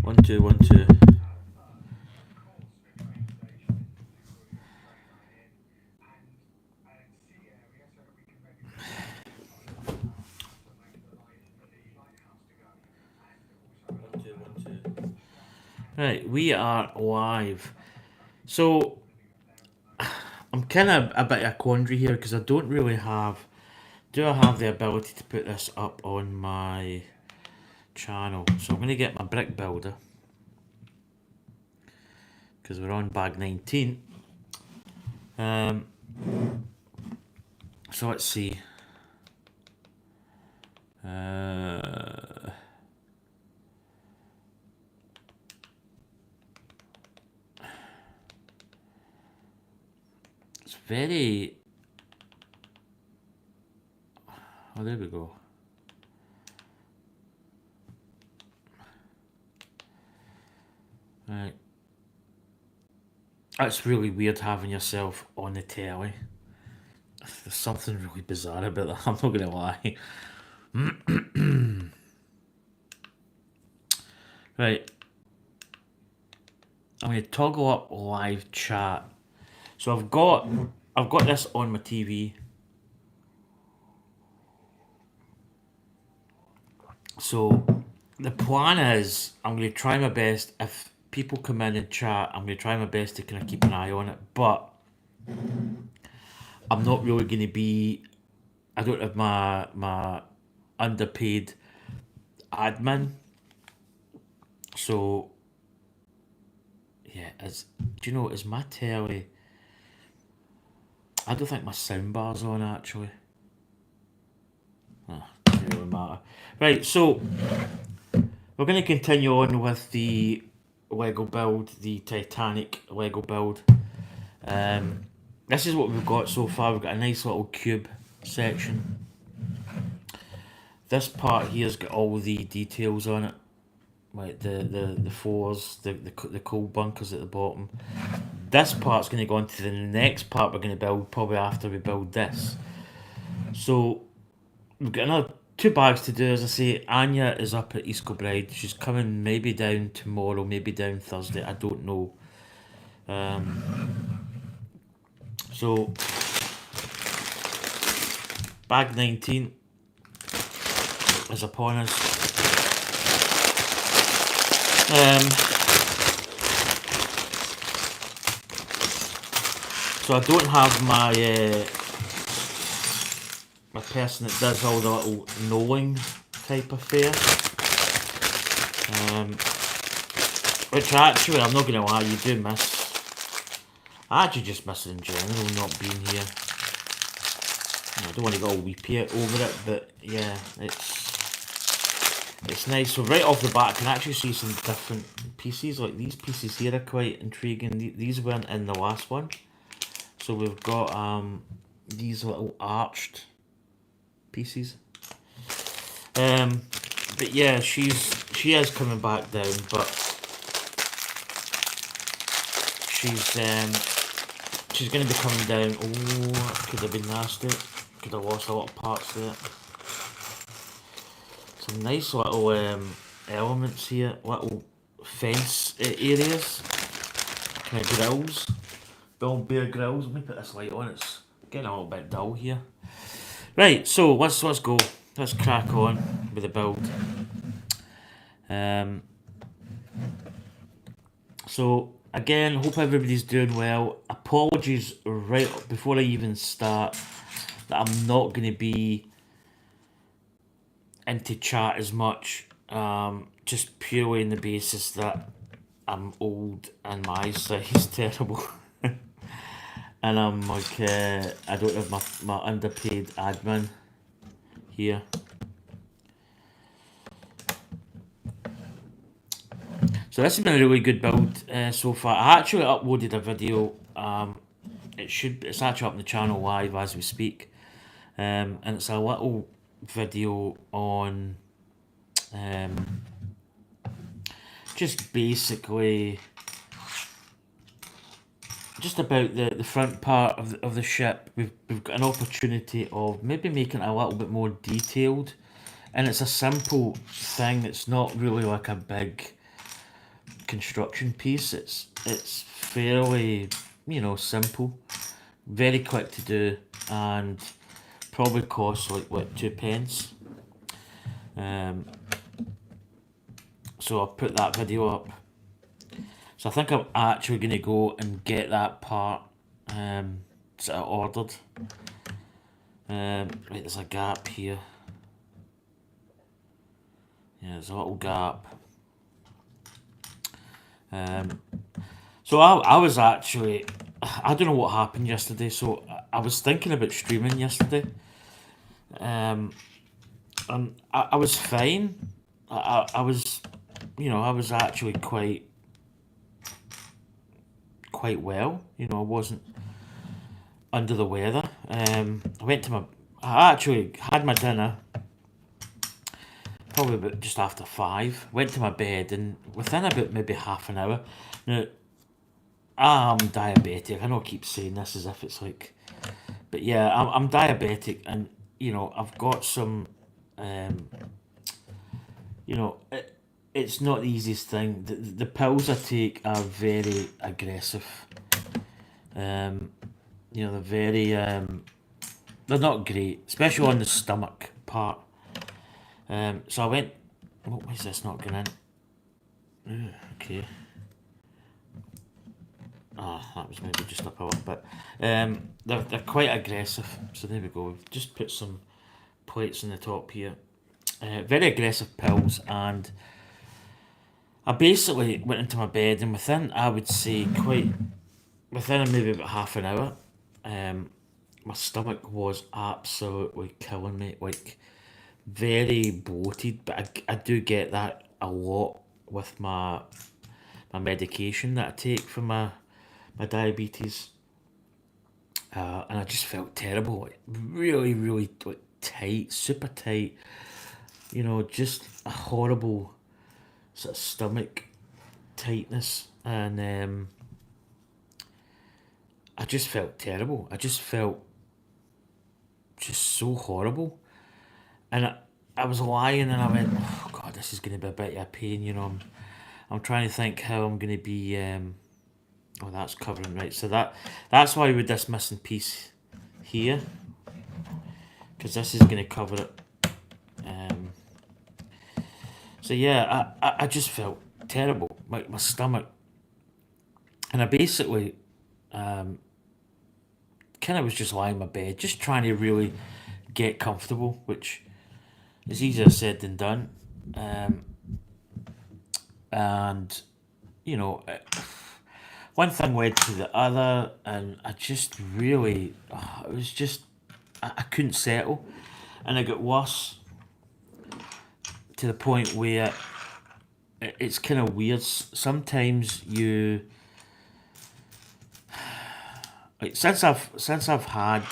One, two, one, two. One, two, one, two. Right, we are live. So I'm kind of a bit of a quandary here because I don't really have. Do I have the ability to put this up on my channel? So I'm going to get my brick builder because we're on bag 19. So let's see. It's very. Oh, there we go. Right. That's really weird having yourself on the telly. There's something really bizarre about that, I'm not going to lie. Right. I'm going to toggle up live chat. So I've got this on my TV. So the plan is I'm going to try my best. If people come in and chat, I'm going to try my best to kind of keep an eye on it. But I'm not really going to be. I don't have my underpaid admin. So yeah, do you know, is my telly? I don't think my soundbar's on actually. Doesn't really matter. Right, so we're going to continue on with the Lego build, the Titanic Lego build. This is what we've got so far. We've got a nice little cube section. This part here's got all the details on it, like the floors, the coal bunkers at the bottom. This part's going to go on to the next part we're going to build probably after we build this. So we've got another 2 bags to do. As I say, Anya is up at East Kilbride. She's coming maybe down tomorrow, maybe down Thursday. I don't know. So bag 19 is upon us. So I don't have my my person that does all the little knowing type affair. Which actually, I'm not going to lie, you do miss. I actually just miss it in general, not being here. I don't want to get all weepy over it, but yeah, it's nice. So right off the bat, I can actually see some different pieces. Like these pieces here are quite intriguing. These weren't in the last one. So we've got these little arched pieces. But yeah, she is coming back down, but she's going to be coming down. Oh, that could have been nasty. Could have lost a lot of parts there. Some nice little elements here, little fence areas, kind of grills, build bare grills. Let me put this light on. It's getting a little bit dull here. Right, so let's go. Let's crack on with the build. So again, hope everybody's doing well. Apologies right before I even start that I'm not going to be into chat as much, just purely on the basis that I'm old and my eyesight is terrible. And I'm like, I don't have my underpaid admin here. So this has been a really good build so far. I actually uploaded a video. It's actually up on the channel live as we speak, and it's a little video on just basically just about the front part of the ship. We've got an opportunity of maybe making it a little bit more detailed, and it's a simple thing. It's not really like a big construction piece. It's fairly, simple, very quick to do, and probably costs like what, 2 pence. So I'll put that video up. So I think I'm actually going to go and get that part sort of ordered. Right, there's a gap here. Yeah, there's a little gap. So I was actually, I don't know what happened yesterday. So I was thinking about streaming yesterday. And I was fine. I was, I was actually quite well. I wasn't under the weather. I actually had my dinner probably about just after 5. Went to my bed, and within about maybe half an hour. Now, I'm diabetic. I know I keep saying this as if it's like, but yeah, I'm diabetic, and I've got some, it's not the easiest thing. The pills I take are very aggressive. They're very, they're not great, especially on the stomach part. So I went. What was this not going in? Okay. That was maybe just up a little bit. They're quite aggressive. So there we go. Just put some plates on the top here. Very aggressive pills, and I basically went into my bed, and I would say, within maybe about half an hour, my stomach was absolutely killing me. Like, very bloated, but I do get that a lot with my medication that I take for my diabetes. And I just felt terrible, like really, really like tight, super tight. Just a horrible sort of stomach tightness, and I just felt terrible. I just felt just so horrible, and I was lying, and I went, "Oh God, this is going to be a bit of a pain." I'm trying to think how I'm going to be. Oh, that's covering right. So that's why with this missing piece here, because this is going to cover it. So yeah, I just felt terrible, like my stomach, and I basically kind of was just lying in my bed, just trying to really get comfortable, which is easier said than done. And you know, it, one thing led to the other, and I just really, it was just, I couldn't settle, and it got worse to the point where it's kind of weird. Sometimes you, like, since I've had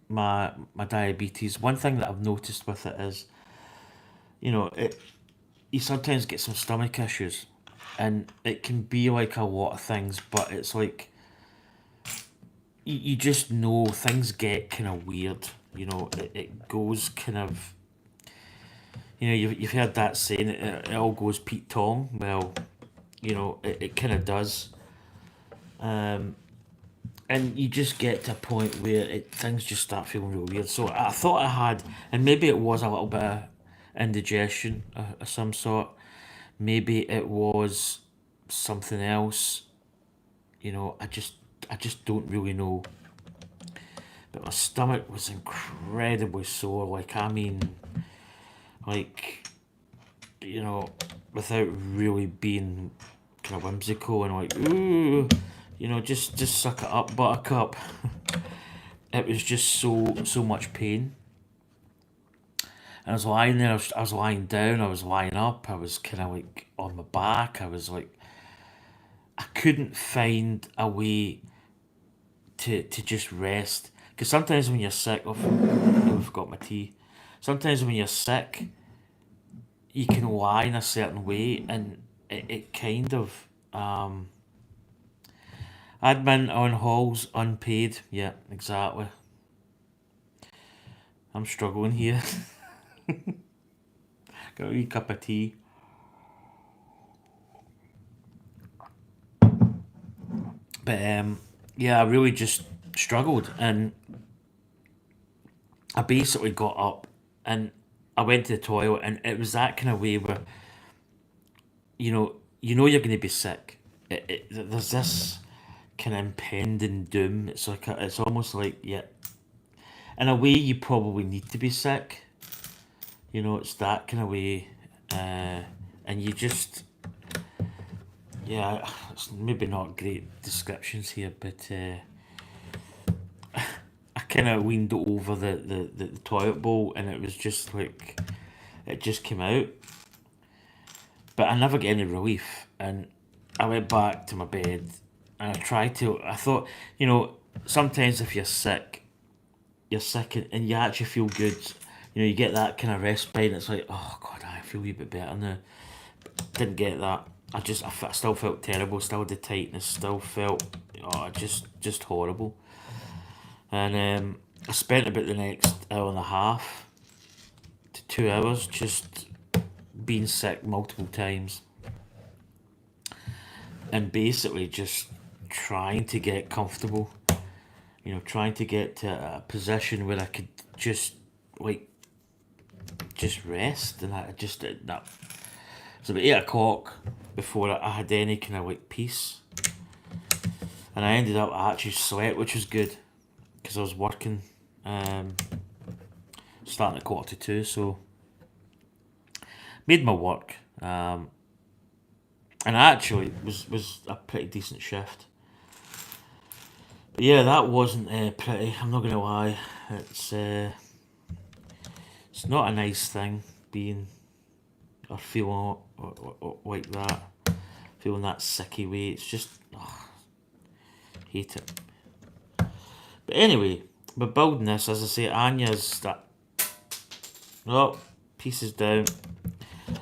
my diabetes, one thing that I've noticed with it is, it you sometimes get some stomach issues, and it can be like a lot of things, but it's like you just know things get kind of weird. It goes kind of. You've heard that saying, it all goes Pete Tong. Well, it kind of does. And you just get to a point where things just start feeling real weird. So I thought I had, and maybe it was a little bit of indigestion of some sort. Maybe it was something else. I just don't really know. But my stomach was incredibly sore. Like, I mean, like, without really being kind of whimsical and like, ooh, just suck it up, buttercup. It was just so much pain. And I was lying there, I was lying down, I was lying up, I was kind of like on my back, I was like, I couldn't find a way to just rest. Because sometimes when you're sick, I've forgot my tea. Sometimes when you're sick, you can lie in a certain way, and it kind of admin on halls unpaid. Yeah, exactly. I'm struggling here. Got a wee cup of tea. But yeah, I really just struggled, and I basically got up and I went to the toilet, and it was that kind of way where you know you're going to be sick. There's this kind of impending doom. It's like it's almost like, yeah, in a way you probably need to be sick. It's that kind of way, and you just, yeah, it's maybe not great descriptions here, but I kind of leaned over the toilet bowl, and it was just like it just came out, but I never get any relief, and I went back to my bed, and I tried to. I thought, sometimes if you're sick, and you actually feel good. You get that kind of respite, and it's like, oh god, I feel a wee bit better now. Didn't get that. I still felt terrible. Still had the tightness. Still felt, just horrible. And I spent about the next hour and a half to 2 hours just being sick multiple times, and basically just trying to get comfortable. Trying to get to a position where I could just just rest, and I just did that. It was about 8 o'clock before I had any kind of peace, and I ended up, I actually slept, which was good because I was working, starting at 1:45, so made my work, and actually was a pretty decent shift. But yeah, that wasn't pretty. I'm not gonna lie. It's not a nice thing being or feeling like that, feeling that sicky way. It's just, hate it. But anyway, we're building this. As I say, Anya's that. Oh, pieces down.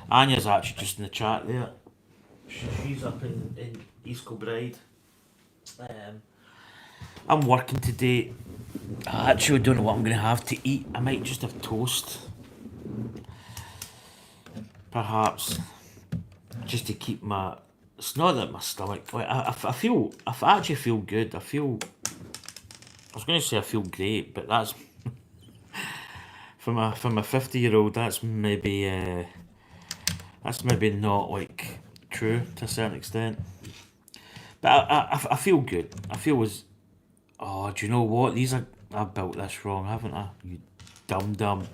Anya's actually just in the chat there. She's up in East Kilbride. I'm working today. I actually don't know what I'm going to have to eat. I might just have toast, perhaps, just to keep my. It's not that my stomach. I feel. I actually feel good. I feel. I was going to say I feel great, but that's from a 50-year-old. That's maybe not true to a certain extent. But I feel good. I feel as. Oh, do you know what? I've built this wrong, haven't I? You dumb.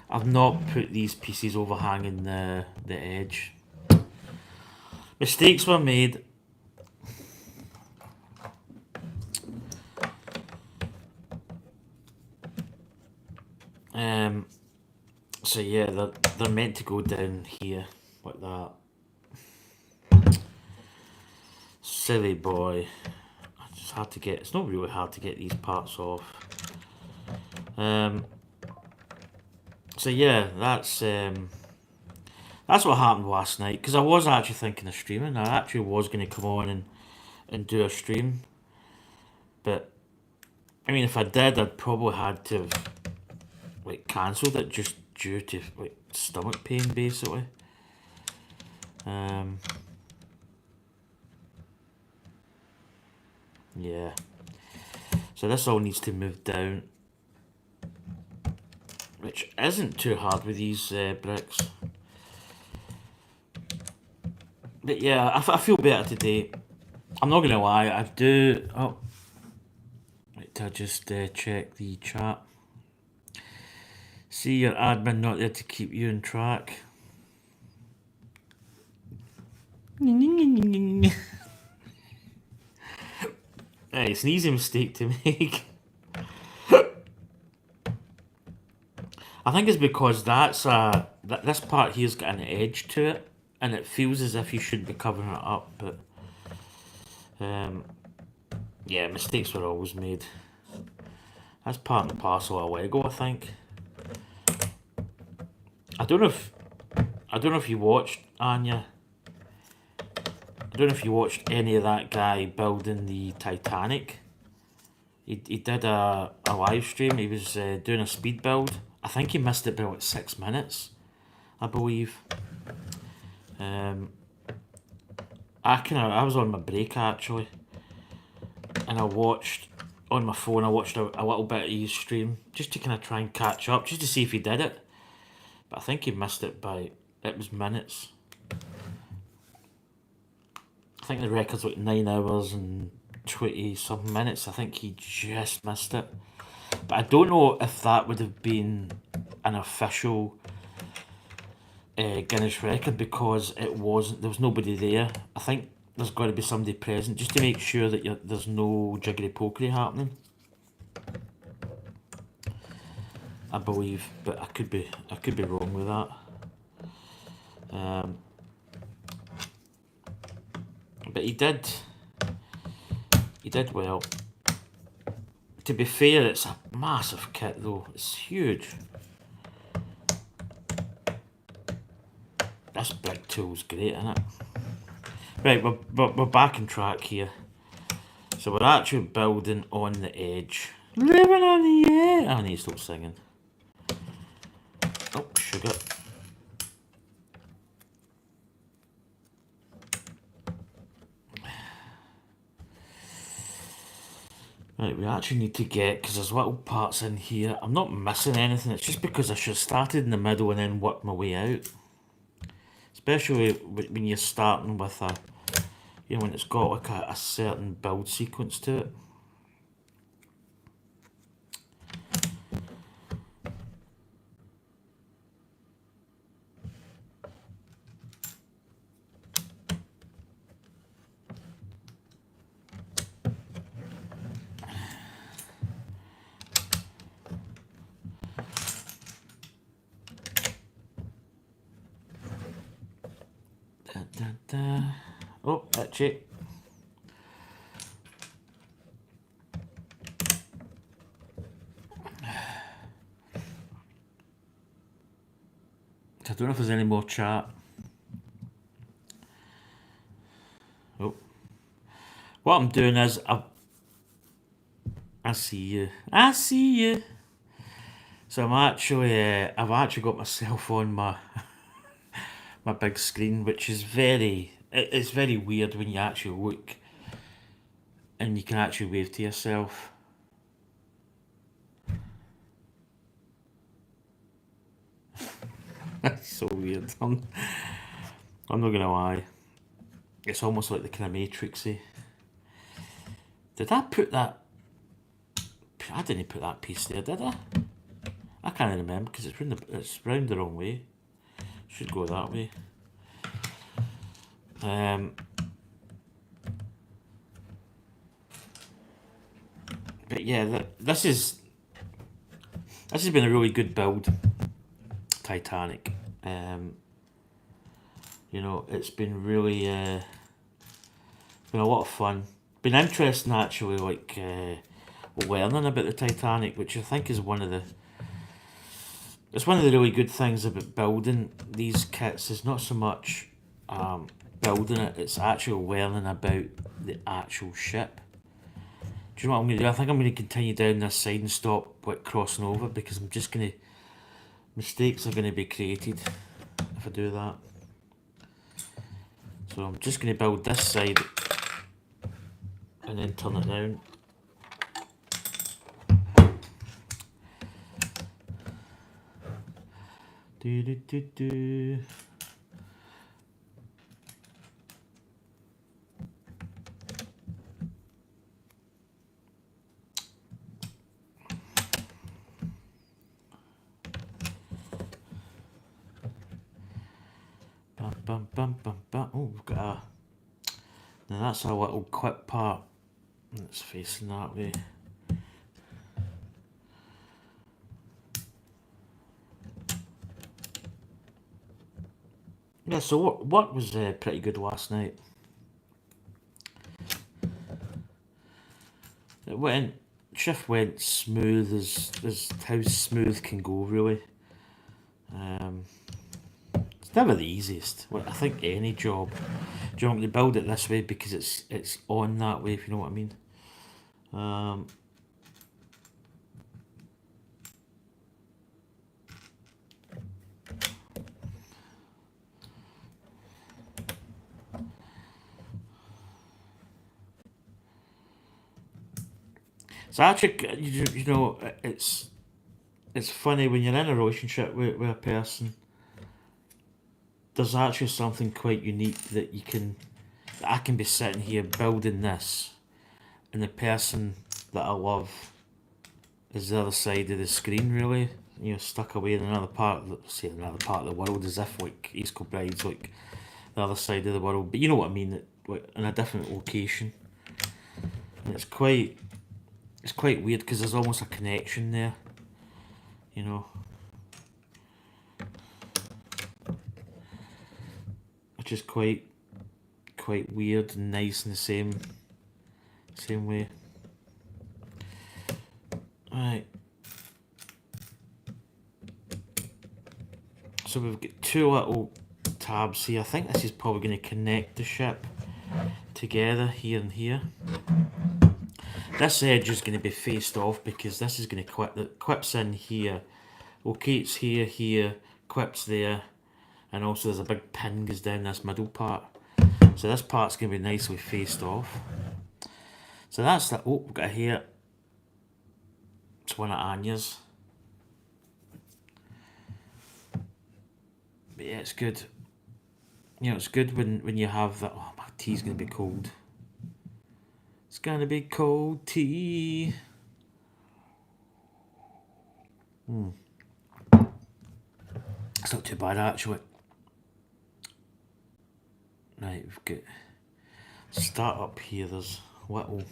I've not put these pieces overhanging the edge. Mistakes were made. So yeah, they're meant to go down here like that. Silly boy. It's hard to get. It's not really hard to get these parts off. So yeah, that's what happened last night. Because I was actually thinking of streaming. I actually was going to come on and do a stream. But I mean, if I did, I'd probably had to have cancelled it just due to stomach pain, basically. Yeah. So this all needs to move down, which isn't too hard with these bricks. But yeah, I feel better today. I'm not gonna lie, I do. Oh, wait, I just check the chat. See, your admin not there to keep you on track. Hey, it's an easy mistake to make. I think it's because this part here's got an edge to it, and it feels as if you should be covering it up, but yeah, mistakes were always made. That's part and parcel of Lego, I think. I don't know if you watched, Anya. I don't know if you watched any of that guy building the Titanic. He did a live stream. He was doing a speed build. I think he missed it by 6 minutes, I believe. I was on my break actually, and I watched on my phone. I watched a little bit of his stream just to kind of try and catch up, just to see if he did it. But I think he missed it by it was minutes. I think the record's like 9 hours and 20 something minutes. I think he just missed it. But I don't know if that would have been an official Guinness record because it wasn't. There was nobody there. I think there's got to be somebody present just to make sure that there's no jiggery pokery happening. I believe, but I could be wrong with that. But he did well. To be fair, it's a massive kit though. It's huge. This big tool's great, isn't it? Right, we're back on track here. So we're actually building on the edge. Living on the edge. I need to stop singing. Oh, sugar. Right, we actually need to get, because there's little parts in here. I'm not missing anything. It's just because I should have started in the middle and then worked my way out. Especially when you're starting with a, you know, when it's got like a certain build sequence to it. Oh, that's it. I don't know if there's any more chat. Oh. What I'm doing is, I see you. I see you. So I've actually got myself on my my big screen, which is it's very weird when you actually look and you can actually wave to yourself. That's so weird. I'm not gonna lie. It's almost like the kind of Matrixy. Did I put that? I didn't put that piece there, did I? I can't remember because it's round the wrong way. Should go that way. But yeah, this has been a really good build. Titanic. You know, it's been really been a lot of fun. Been interesting actually, like learning about the Titanic, which I think is one of the really good things about building these kits. Is not so much building it; it's actually learning about the actual ship. Do you know what I'm going to do? I think I'm going to continue down this side and stop like crossing over because I'm just going to mistakes are going to be created if I do that. So I'm just going to build this side and then turn it down. Do do do do. Bum bum bum bum bum. Oh, we've got a. Now that's a little clip part. It's facing that way. Yeah, so what was pretty good last night? Shift went smooth as how smooth can go really. It's never the easiest. Well, I think any job. Do you want me to build it this way because it's on that way, if you know what I mean? It's actually, you know, it's funny when you're in a relationship with a person. There's actually something quite unique that I can be sitting here building this, and the person that I love is the other side of the screen, really. You know, stuck away in another part, another part of the world, as if like East Kilbride's like the other side of the world. But you know what I mean, like, in a different location. And it's quite weird because there's almost a connection there, you know, which is quite weird and nice in the same way. Right. So we've got two little tabs here. I think this is probably going to connect the ship together here and here. This edge is going to be faced off because this is going to clips in here, locates here, clips there, and also there's a big pin goes down this middle part. So this part's going to be nicely faced off. So that's the, oh, we've got a here. It's one of Anya's. But yeah, it's good. You know, it's good when you have that. Oh, my tea's going to be cold. It's going to be cold tea. It's not too bad, actually. Right, we've got... Start up here, there's little...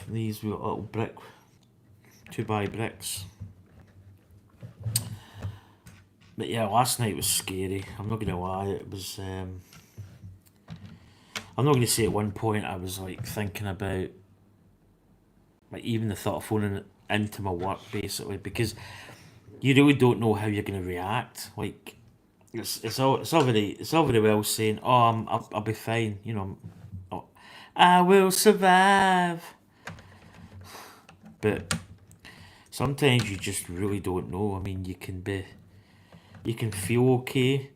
These, we've got little brick... 2x bricks. But yeah, last night was scary. I'm not going to lie, it was... I'm not going to say at one point I was like thinking about... Like even the thought of phoning it into my work, basically, because you really don't know how you're going to react. Like, it's all very well saying, "Oh, I'll be fine," you know. Oh, I will survive. But sometimes you just really don't know. I mean, you can feel okay.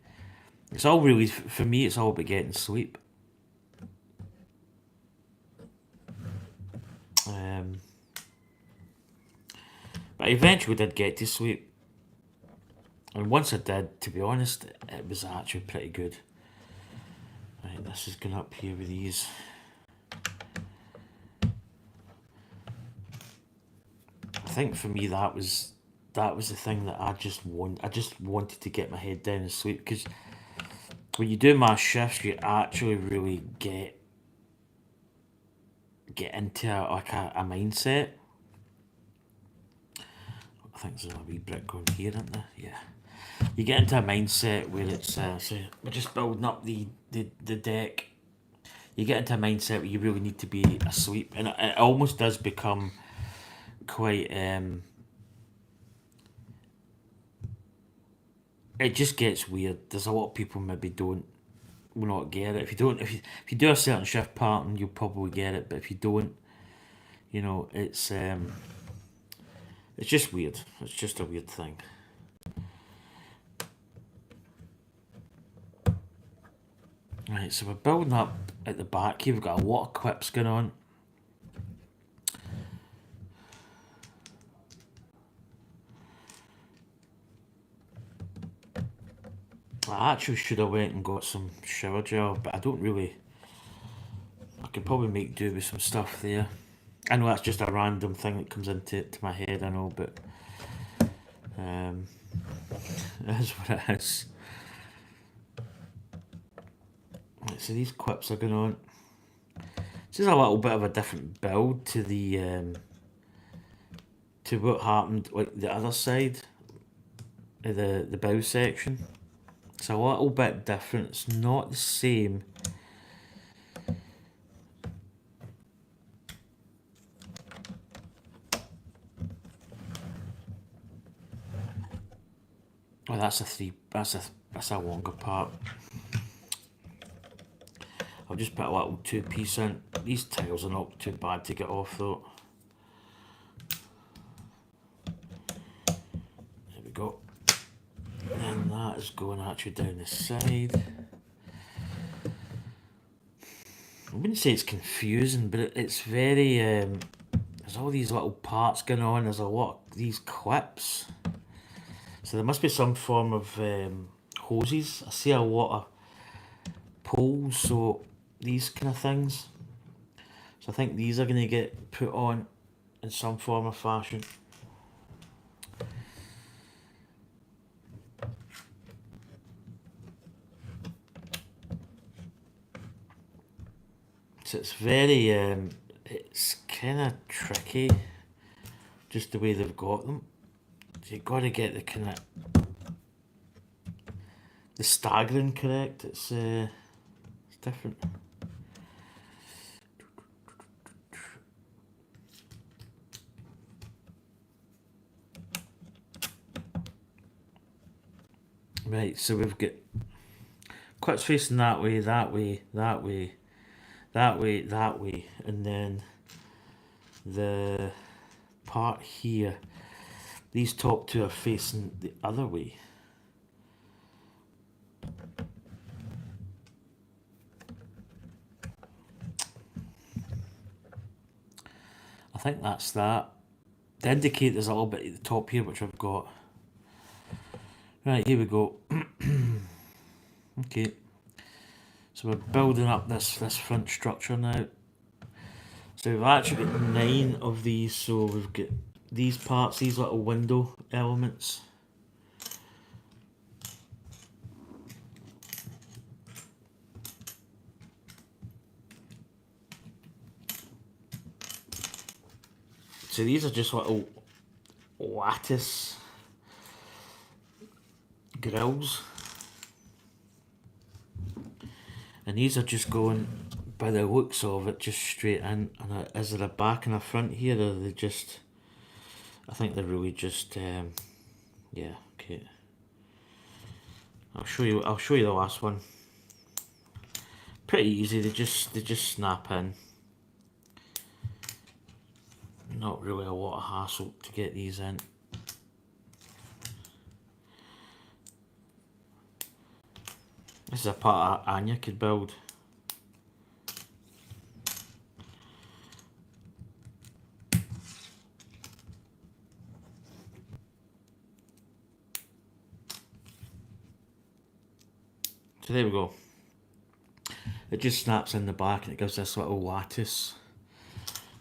It's all really, for me, it's all about getting sleep. But I eventually did get to sleep. And once I did, to be honest, it was actually pretty good. Right, this is going up here with these. I think for me that was the thing that I just wanted to get my head down and sleep, because when you do my shifts, you actually really get into a mindset. I think there's a wee brick going here, isn't there? Yeah. You get into a mindset where it's so we're just building up the deck. You get into a mindset where you really need to be asleep, and it almost does become quite it just gets weird. There's a lot of people maybe will not get it. If you do a certain shift pattern, you'll probably get it. But if you don't, you know, it's just weird. It's just a weird thing. Right, so we're building up at the back here. We've got a lot of clips going on. I actually should have went and got some shower gel, but I don't really... I could probably make do with some stuff there. I know that's just a random thing that comes into my head, I know, but... it is what it is. Right, so these clips are going on. This is a little bit of a different build to the... to what happened, like, the other side of the bow section. It's a little bit different. It's not the same. Oh, that's a longer part. I'll just put a little 2-piece in. These tiles are not too bad to get off though. There we go. And that is going actually down the side. wouldn't say it's confusing, but it's very, there's all these little parts going on, there's a lot of these clips. So there must be some form of hoses. I see a lot of poles, so these kind of things. So I think these are going to get put on in some form or fashion. So it's very, it's kind of tricky, just the way they've got them. So you've got to get the kind of, the staggering correct. It's different. Right, so we've got clips facing that way, that way, that way, that way, that way, and then the part here, these top two are facing the other way. I think that's that. The indicator's a little bit at the top here, which I've got. Right, here we go. Okay. So we're building up this front structure now. So we've actually got 9 of these, so we've got these parts, these little window elements. So these are just little lattice grills. And these are just going, by the looks of it, just straight in. And is there a back and a front here, or are they just... I think they're really just... yeah, okay. I'll show you the last one. Pretty easy, they just snap in. Not really a lot of hassle to get these in. This is a part Anya could build. So there we go. It just snaps in the back and it gives this little lattice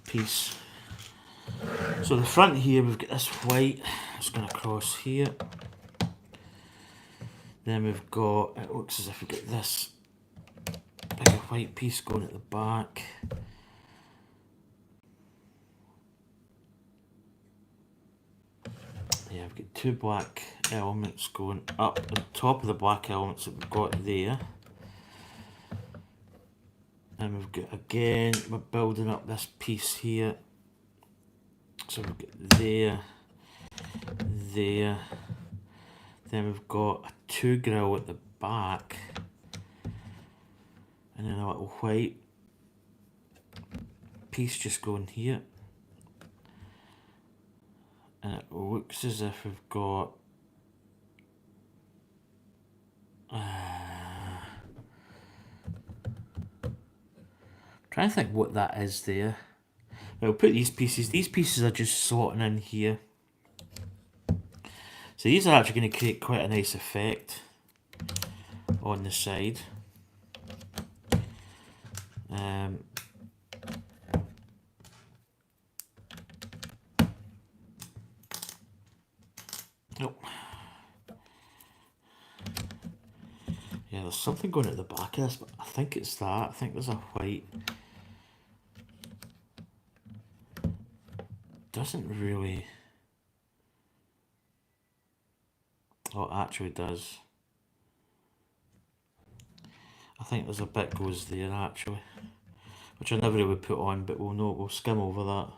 piece. So the front here, we've got this white, it's going across here. Then we've got, it looks as if we've got this bigger white piece going at the back. Yeah, we've got 2 black elements going up on top of the black elements that we've got there. And we've got, again, we're building up this piece here. So we've got there, there. Then we've got a 2 grill at the back. And then a little white piece just going here. And it looks as if we've got... trying to think what that is there. I'll put these pieces are just slotting in here. So these are actually going to create quite a nice effect on the side. Oh. Yeah, there's something going at the back of this, but I think it's that. I think there's a white... doesn't really... oh, it actually does. I think there's a bit goes there actually, which I never really put on, but we'll skim over that.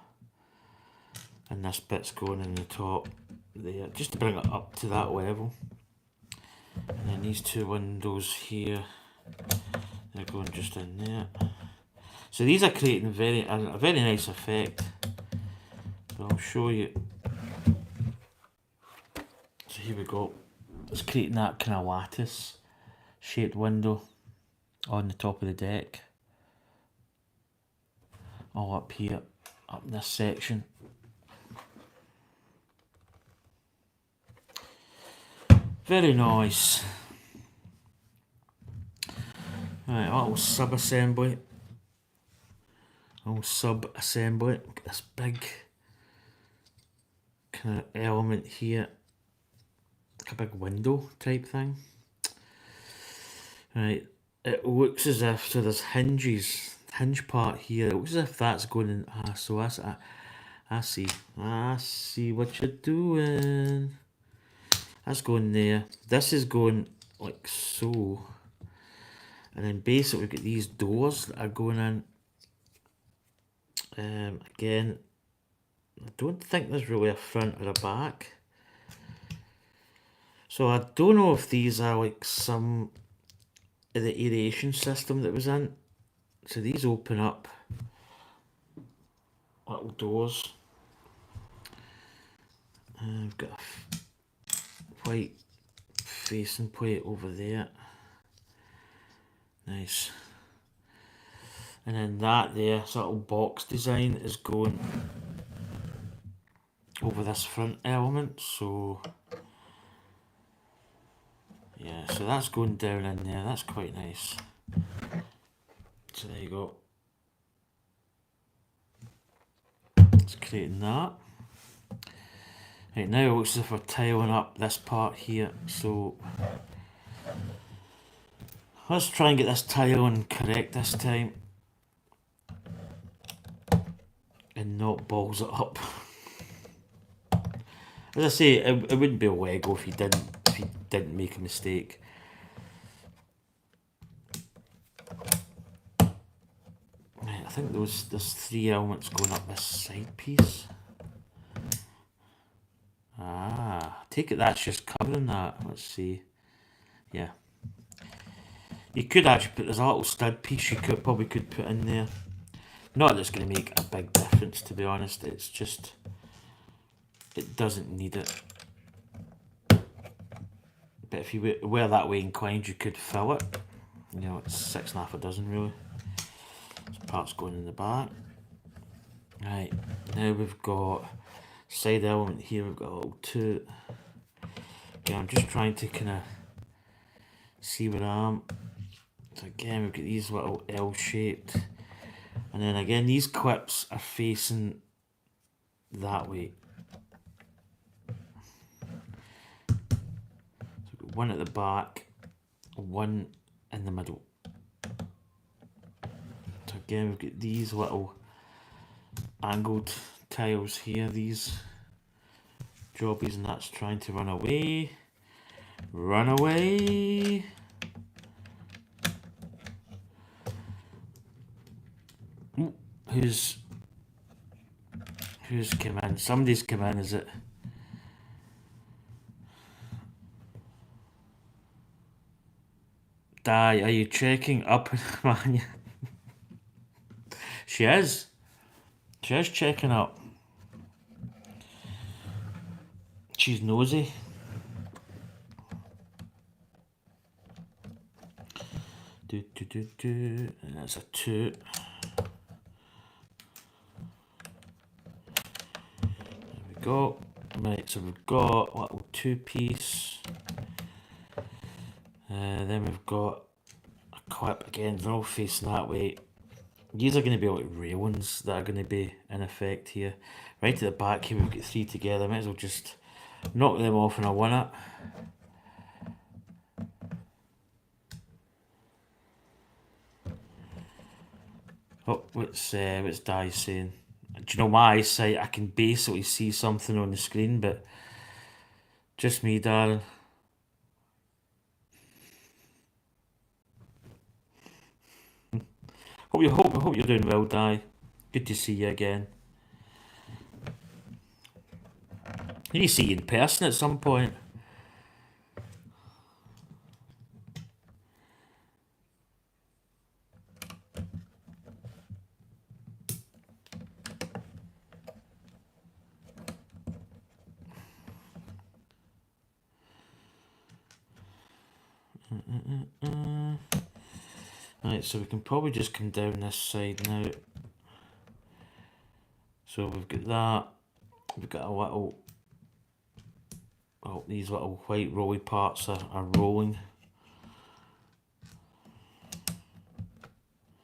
And this bit's going in the top there, just to bring it up to that level. And then these 2 windows here, they're going just in there. So these are creating a very nice effect. So I'll show you. So here we go. It's creating that kind of lattice shaped window on the top of the deck. all up here, up in this section. Very nice. Right, a little sub-assembly. Get this big kind of element here. Like a big window type thing. Right, it looks as if, so there's hinge part here. It looks as if that's going in. So that's, I see what you're doing. That's going there. This is going like so. And then basically we've got these doors that are going in. Again, I don't think there's really a front or a back. So I don't know if these are like some of the aeration system that was in. So these open up little doors. We've got a white facing plate over there. Nice. And then that there, so little box design is going over this front element. So yeah, so that's going down in there. That's quite nice. So there you go. It's creating that. Right, now it looks as if we're tiling up this part here. So let's try and get this tiling correct this time. And not balls it up. As I say, it wouldn't be a Lego if you didn't make a mistake. Right, I think there's 3 elements going up this side piece. Take it that's just covering that. Let's see. Yeah. You could actually put, there's a little stud piece you probably could put in there. Not that it's going to make a big difference, to be honest. It's just, it doesn't need it. But if you were that way inclined, you could fill it. You know, it's 6.5 dozen really. This part's going in the back. Right, now we've got side element here. We've got a little toot. Okay, I'm just trying to kind of see where I am. So again, we've got these little L-shaped. And then again, these clips are facing that way. So we've got one at the back, one in the middle. So again, we've got these little angled tiles here, these jobbies, and that's trying to run away. Run away! Ooh, who's come in? Somebody's come in, is it? Di, are you checking up on Mania? She is. She is checking up. She's nosy. And that's a toot. There we go. Right, so we've got a little 2-piece. Then we've got a clip again, they're all facing that way. These are going to be like railings that are going to be in effect here. Right at the back here, we've got 3 together. Might as well just knock them off in a 1-up. Oh, what's Di saying? Do you know my eyesight? I can basically see something on the screen, but just me, darling. Hope you're doing well, Di. Good to see you again. I need to see you in person at some point. Right, so we can probably just come down this side now. So we've got that. We've got a little, oh, these little white rolly parts are rolling.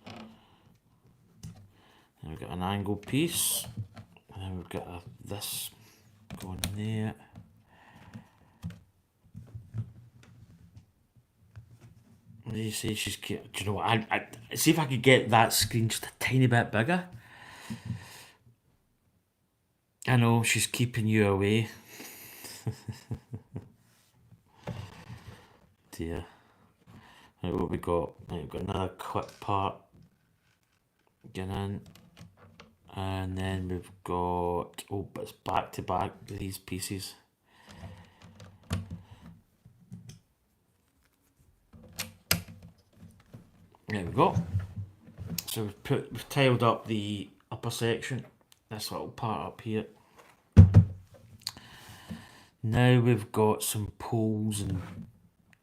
Then we've got an angle piece. And then we've got this going there. What do you say? She's cute. Do you know what? I see if I could get that screen just a tiny bit bigger. I know she's keeping you away. Dear. Right, what we got? Right, we've got another clip part getting in. And then we've got, oh, but it's back to back, these pieces. There we go. So we've tiled up the upper section, this little part up here. Now we've got some poles and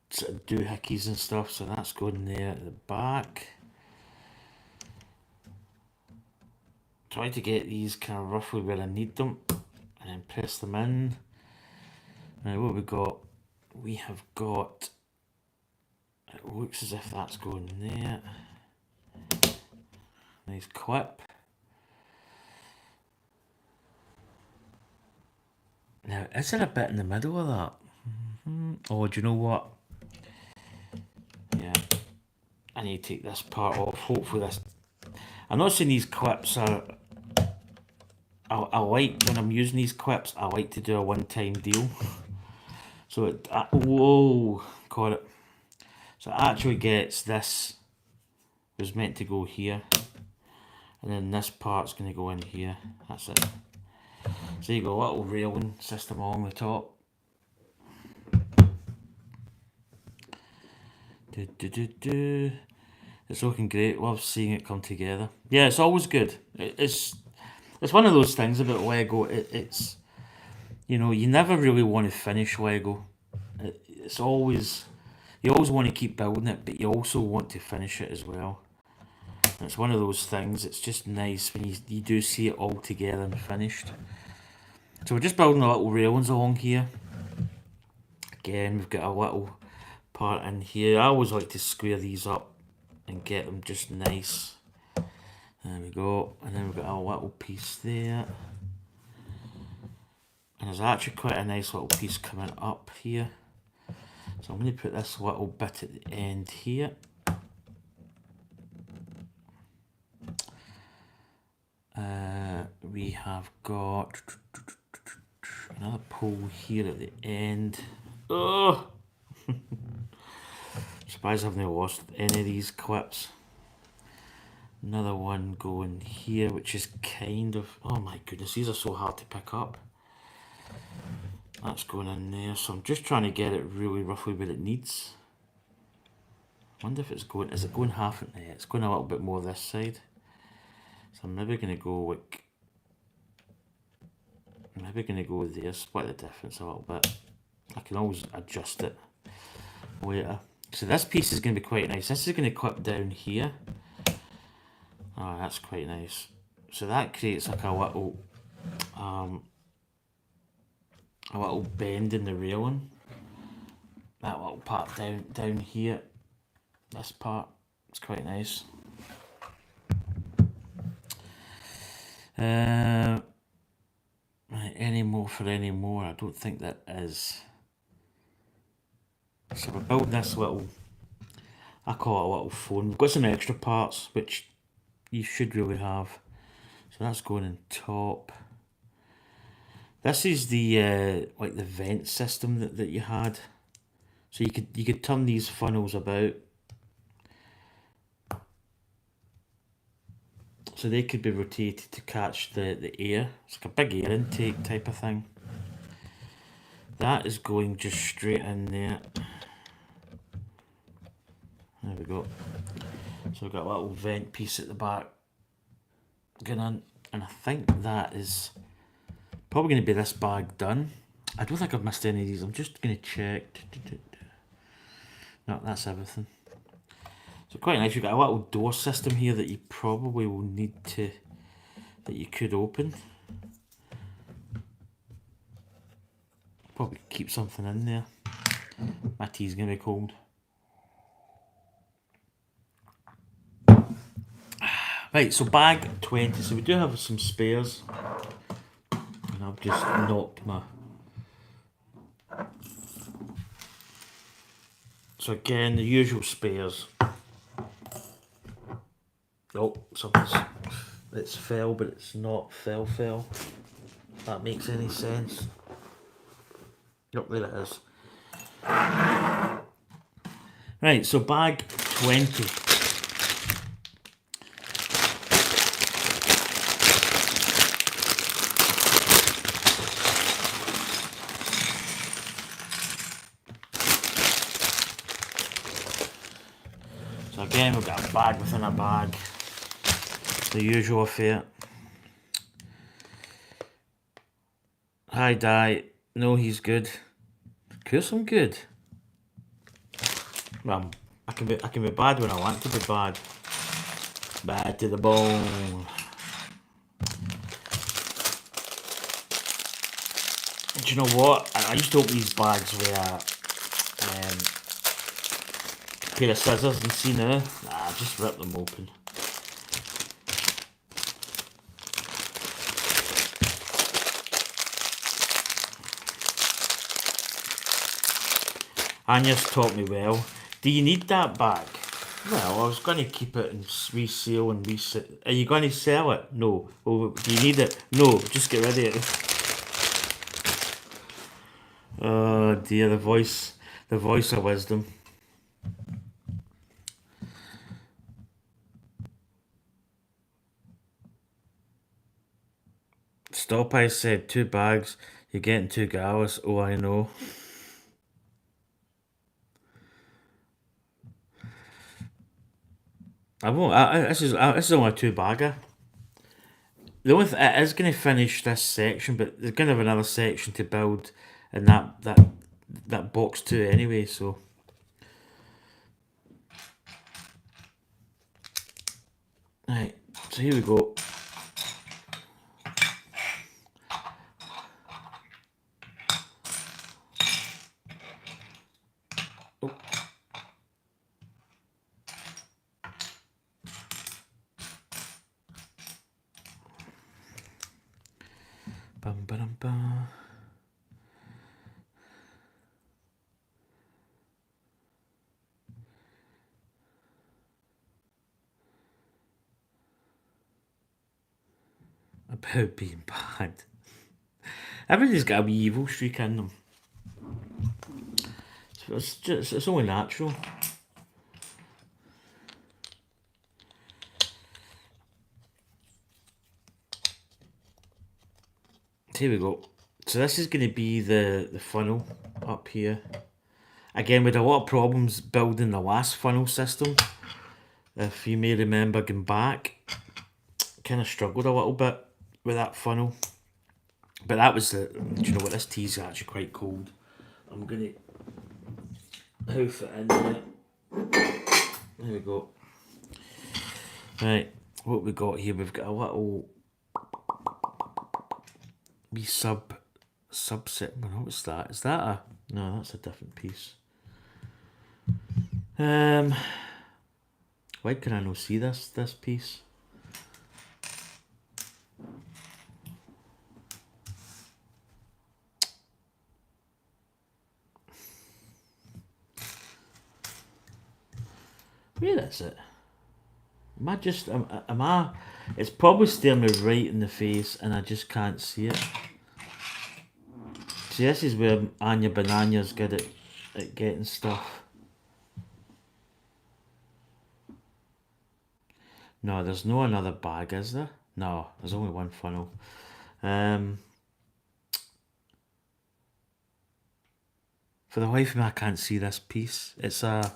sort of doohickeys and stuff, so that's going there at the back. Try to get these kind of roughly where I need them, and then press them in. Now what we've got, we have got, it looks as if that's going there. Nice clip. Now, is there a bit in the middle of that? Oh, do you know what? Yeah, I need to take this part off. Hopefully this... I'm not saying these clips are... I like, when I'm using these clips, I like to do a one-time deal. So it... whoa! Got it. So it actually gets this... was meant to go here. And then this part's going to go in here. That's it. So you got a little railing system along the top. It's looking great. Love seeing it come together. Yeah, it's always good. It's one of those things about Lego. It's, you know, you never really want to finish Lego. It's always, you always want to keep building it, but you also want to finish it as well. And it's one of those things. It's just nice when you do see it all together and finished. So we're just building the little railings along here. Again, we've got a little part in here. I always like to square these up and get them just nice. There we go. And then we've got a little piece there. And there's actually quite a nice little piece coming up here. So I'm going to put this little bit at the end here. We have got another pole here at the end. Oh! Surprised I haven't lost any of these clips. Another one going here, which is kind of... oh my goodness, these are so hard to pick up. That's going in there, so I'm just trying to get it really roughly where it needs. I wonder if it's going... is it going half in there? It's going a little bit more this side. So I'm maybe going to go like... maybe going to go there, split the difference a little bit. I can always adjust it later. So this piece is going to be quite nice. This is going to clip down here. Oh, that's quite nice. So that creates like a little bend in the railing. That little part down here. This part, it's quite nice. Right, any more for any more? I don't think that is. So we built this little, I call it a little phone. We've got some extra parts which you should really have. So that's going in top. This is the like the vent system that you had. So you could turn these funnels about. So they could be rotated to catch the air. It's like a big air intake type of thing. That is going just straight in there. There we go. So we've got a little vent piece at the back going on, and I think that is probably going to be this bag done. I don't think I've missed any of these. I'm just going to check. No, that's everything. So quite nice. You've got a little door system here that you probably will need to, that you could open. Probably keep something in there. My tea's gonna be cold. Right, so bag 20. So we do have some spares. And I've just knocked my... So again, the usual spares. Oh, something's... It's fell, but it's not fell. If that makes any sense. Yep, there it is. Right, so bag 20. So again, we've got a bag within a bag. The usual affair. Hi, Di. No, he's good. Of course I'm good. Well, I can be bad when I want to be bad. Bad to the bone. Do you know what? I used to open these bags with a pair of scissors and see now. Nah, just rip them open. Anya's taught me well. Do you need that bag? Well, I was going to keep it and resale and resell. Are you going to sell it? No. Oh, do you need it? No. Just get rid of it. Oh dear, the voice of wisdom. Stop, I said. 2 bags. You're getting 2 gallons. Oh, I know. I won't. This is only a 2 bagger. The only it is going to finish this section, but there's going to have another section to build in that box too anyway. So right, so here we go. Oh. Bum, ba-dum, bum. About being bad. Everybody's got a wee evil streak in them. It's only natural. Here we go. So this is going to be the funnel up here. Again, we had a lot of problems building the last funnel system. If you may remember going back, kind of struggled a little bit with that funnel. But that was the... Do you know what? This tea's actually quite cold. I'm going to hoof it in there. There we go. Right, what we got here? We've got a little... wee subset. What's that? Is that a... No, that's a different piece. Why can I not see this piece? Where is it? Am I just... Am I... It's probably staring me right in the face and I just can't see it. See, this is where Anya Banana's good at getting stuff. No, there's no another bag, is there? No, there's only one funnel. For the life of me, I can't see this piece. It's a...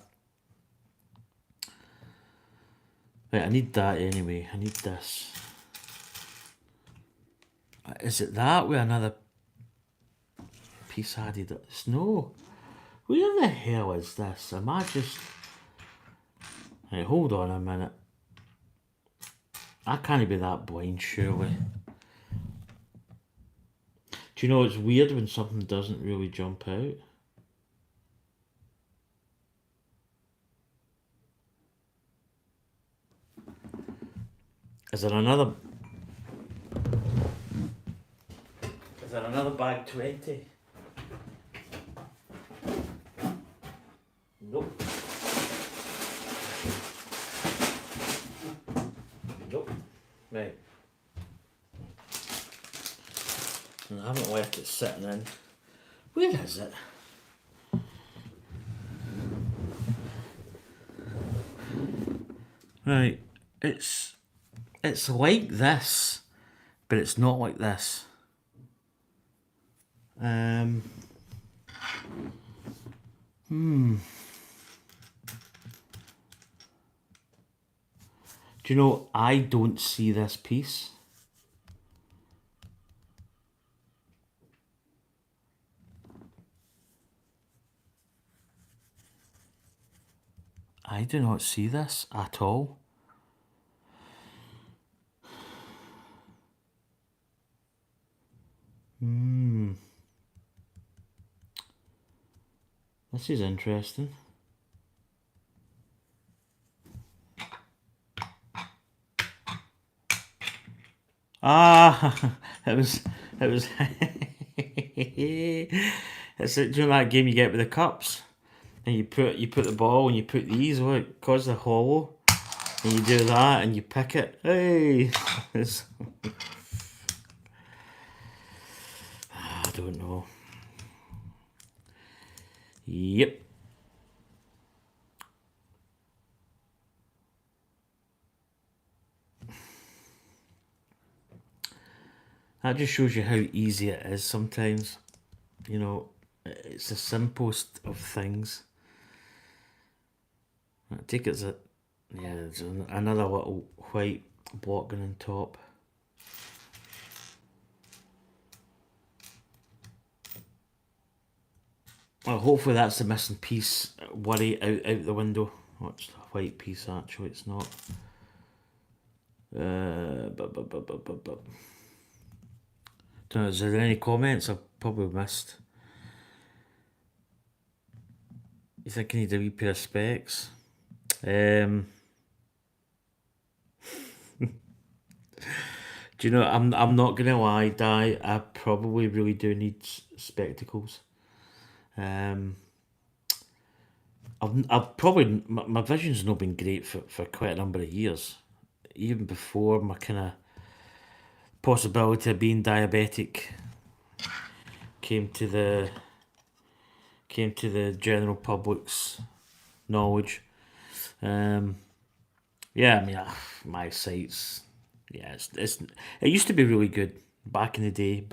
Right, I need that anyway. I need this. Is it that with another piece added? No. Where the hell is this? Am I just... Right, hold on a minute. I can't be that blind, surely. Do you know it's weird when something doesn't really jump out? Is there another? Is there another bag 20? Nope. Nope. Right. And I haven't left it sitting in. Where is it? Right. It's like this, but it's not like this. Do you know, I don't see this piece. I do not see this at all. This is interesting. Ah, it was. It's like, do you know that game you get with the cups, and you put the ball and you put these. Oh, it causes a hollow, and you do that and you pick it. Hey, I don't know. Yep. That just shows you how easy it is sometimes. You know, it's the simplest of things. I take it's there's another little white block going on top. Well, hopefully that's the missing piece. Worry out the window. Oh, it's a white piece actually, it's not. Don't know, is there any comments I've probably missed? You think I need a wee pair of specs? Do you know, I'm not gonna lie, Di, I probably really do need spectacles. I've probably my vision's not been great for quite a number of years, even before my kind of possibility of being diabetic came to the general public's knowledge. Yeah, I mean, my sight's it's it used to be really good back in the day.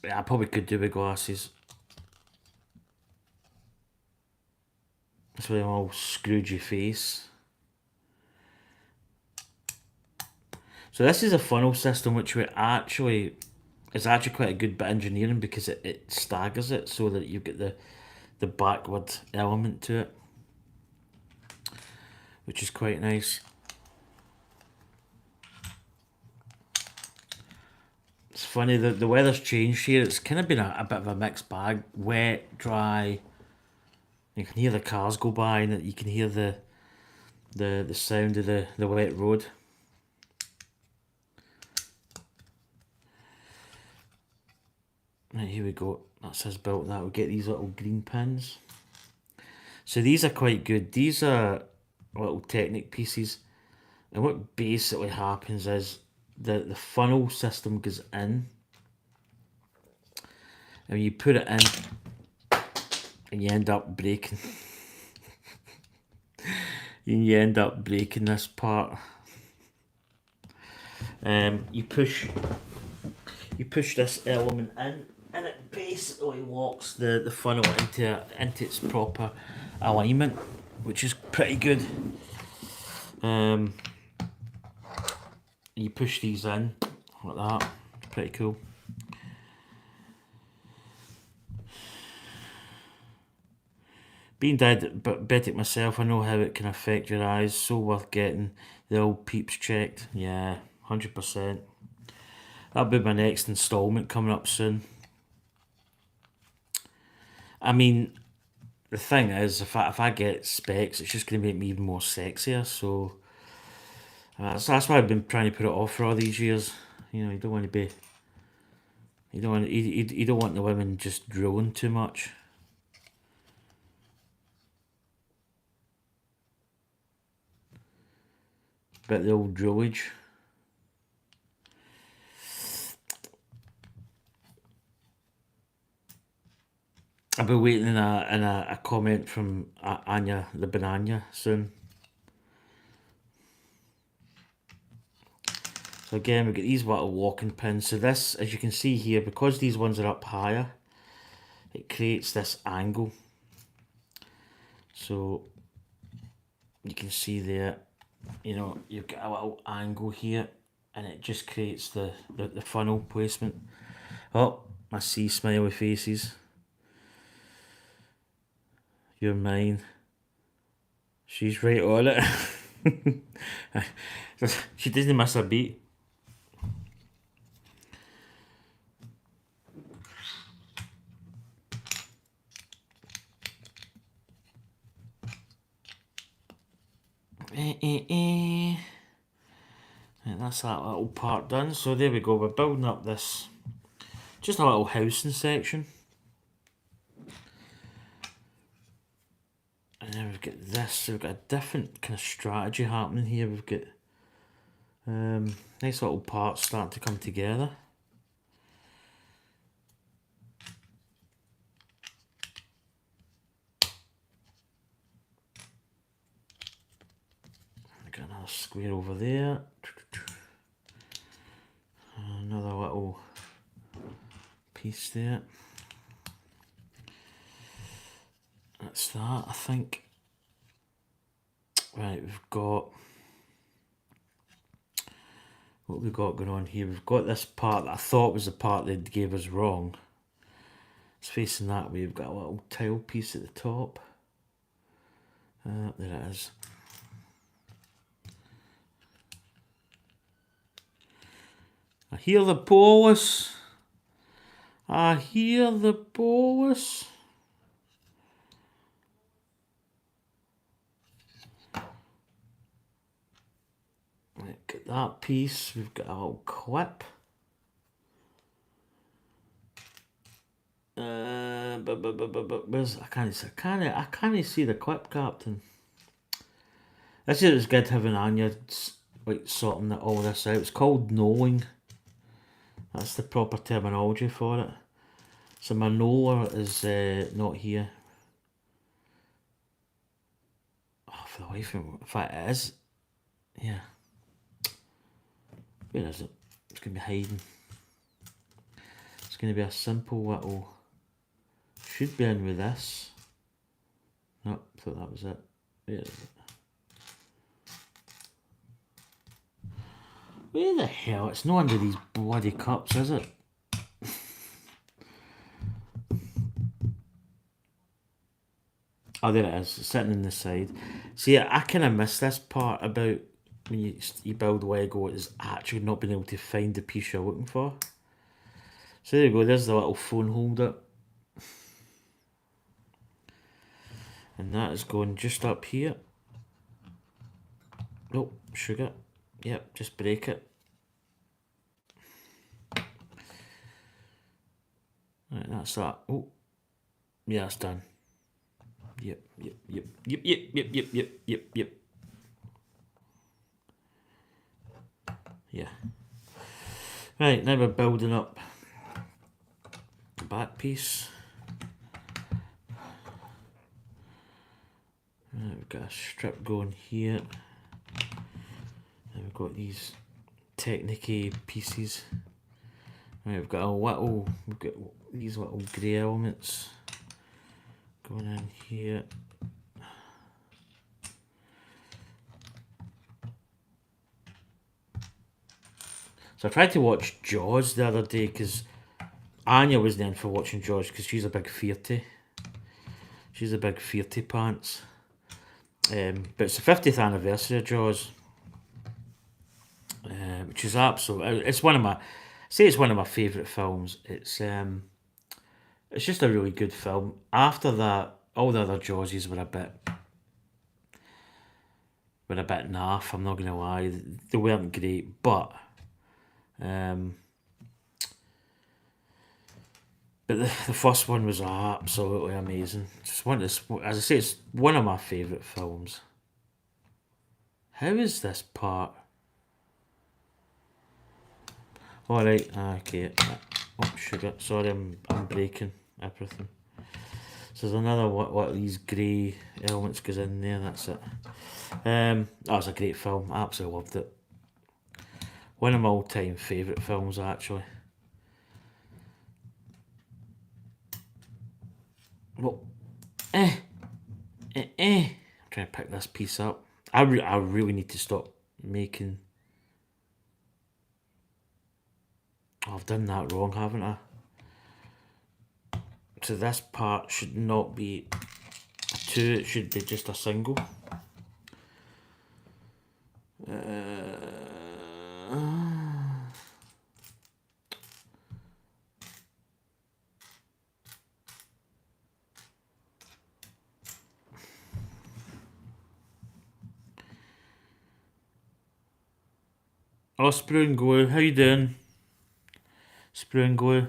Yeah, I probably could do with glasses. That's why I'm all Scroogey face. So this is a funnel system which is actually quite a good bit of engineering because it staggers it so that you get the backward element to it, which is quite nice. It's funny that the weather's changed here. It's kind of been a bit of a mixed bag. Wet, dry. You can hear the cars go by and you can hear the sound of the wet road. Right, here we go. That says built that. We'll get these little green pins. So these are quite good. These are little Technic pieces. And what basically happens is the funnel system goes in. And you put it in and you end up breaking. You end up breaking this part. You push this element in, and it basically locks the funnel into its proper alignment, which is pretty good. You push these in like that. Pretty cool. Being diabetic myself, I know how it can affect your eyes. So worth getting the old peeps checked. Yeah, 100%. That'll be my next installment coming up soon. I mean, the thing is, if I get specs, it's just going to make me even more sexier. So that's why I've been trying to put it off for all these years. You know, you don't want to be, you don't want the women just drilling too much. Bit of the old drillage. I'll be waiting in a comment from Anya the Banana soon. So again, we've got these little walking pins. So this, as you can see here, because these ones are up higher, it creates this angle. So you can see there, you know, you've got a little angle here, and it just creates the funnel placement. Oh, I see smiley faces. You're mine. She's right on it. She doesn't miss a beat. And that's that little part done. So there we go. We're building up this, just a little housing section. And then we've got this. So we've got a different kind of strategy happening here. We've got nice little parts starting to come together. Got another square over there. Another little piece there. That's that, I think. Right, we've got, what we got going on here? We've got this part that I thought was the part they gave us wrong. It's facing that way. We've got a little tile piece at the top. There it is. I hear the bolus. I hear the bolus. Look at that piece. We've got a little clip. Where's, I can't see the clip, Captain. This is good having Anya like sorting all this out. It's called knowing. That's the proper terminology for it. So my knower is not here. Oh, for the life of me. In fact, it is. Yeah. Where is it? It's going to be hiding. It's going to be a simple little... Should be in with this. Nope, thought that was it. Where is it? Where the hell? It's not under these bloody cups, is it? Oh, there it is. It's sitting in the side. See, I kind of miss this part about when you build Lego, is actually not being able to find the piece you're looking for. So there you go. There's the little phone holder. And that is going just up here. Oh, sugar. Yep, just break it. Right, that's that. Oh, yeah, it's done. Yep. Yeah. Right, now we're building up the back piece. Right, we've got a strip going here. And we've got these Technic pieces. Right, we've got these little grey elements going in here. So I tried to watch Jaws the other day because Anya was in for watching Jaws because she's a big fearty. She's a big fearty pants. But it's the 50th anniversary of Jaws. which is absolute. It's one of my, say it's one of my favourite films. It's just a really good film. After that, all the other Jawsies were a bit naff. I'm not gonna lie, they weren't great, um, but the first one was absolutely amazing. Just one, as I say, it's one of my favourite films. How is this part? All right, okay. Oh sugar, sorry, I'm breaking everything. So there's another what these grey elements goes in there. That's it. That was a great film. I absolutely loved it. One of my all-time favourite films, actually. Well, I'm trying to pick this piece up. I really need to stop making. Oh, I've done that wrong, haven't I? So this part should not be a 2, it should be just a single. Oh, Sprue and Glue, how you doing? Sprue and Glue.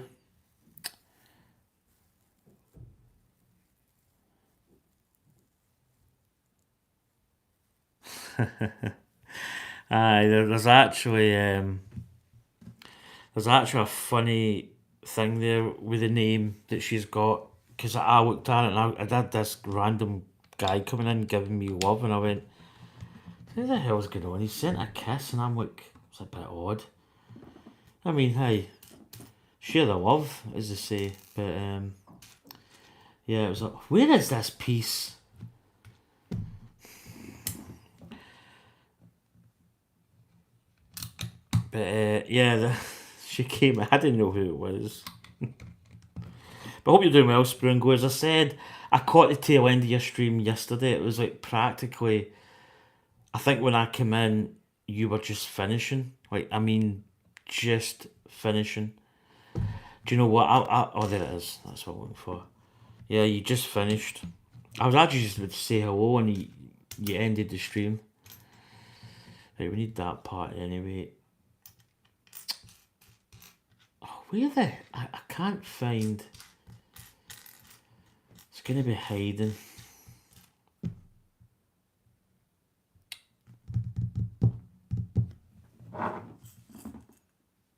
Aye, there's actually a funny thing there with the name that she's got, because I looked at it and I had this random guy coming in giving me love, and I went, who the hell's going on? He sent a kiss, and I'm like, it's a bit odd. I mean, hey, share the love, as they say, but yeah, it was like, where is this piece? But yeah, she came. I didn't know who it was. But I hope you're doing well, Springo. As I said, I caught the tail end of your stream yesterday. It was like practically, I think when I came in, you were just finishing. Like, I mean, just finishing. Do you know what? Oh, there it is. That's what I'm looking for. Yeah, you just finished. I was actually just about to say hello, and you ended the stream. Right, we need that part anyway. Oh, where the... I can't find... It's going to be hiding.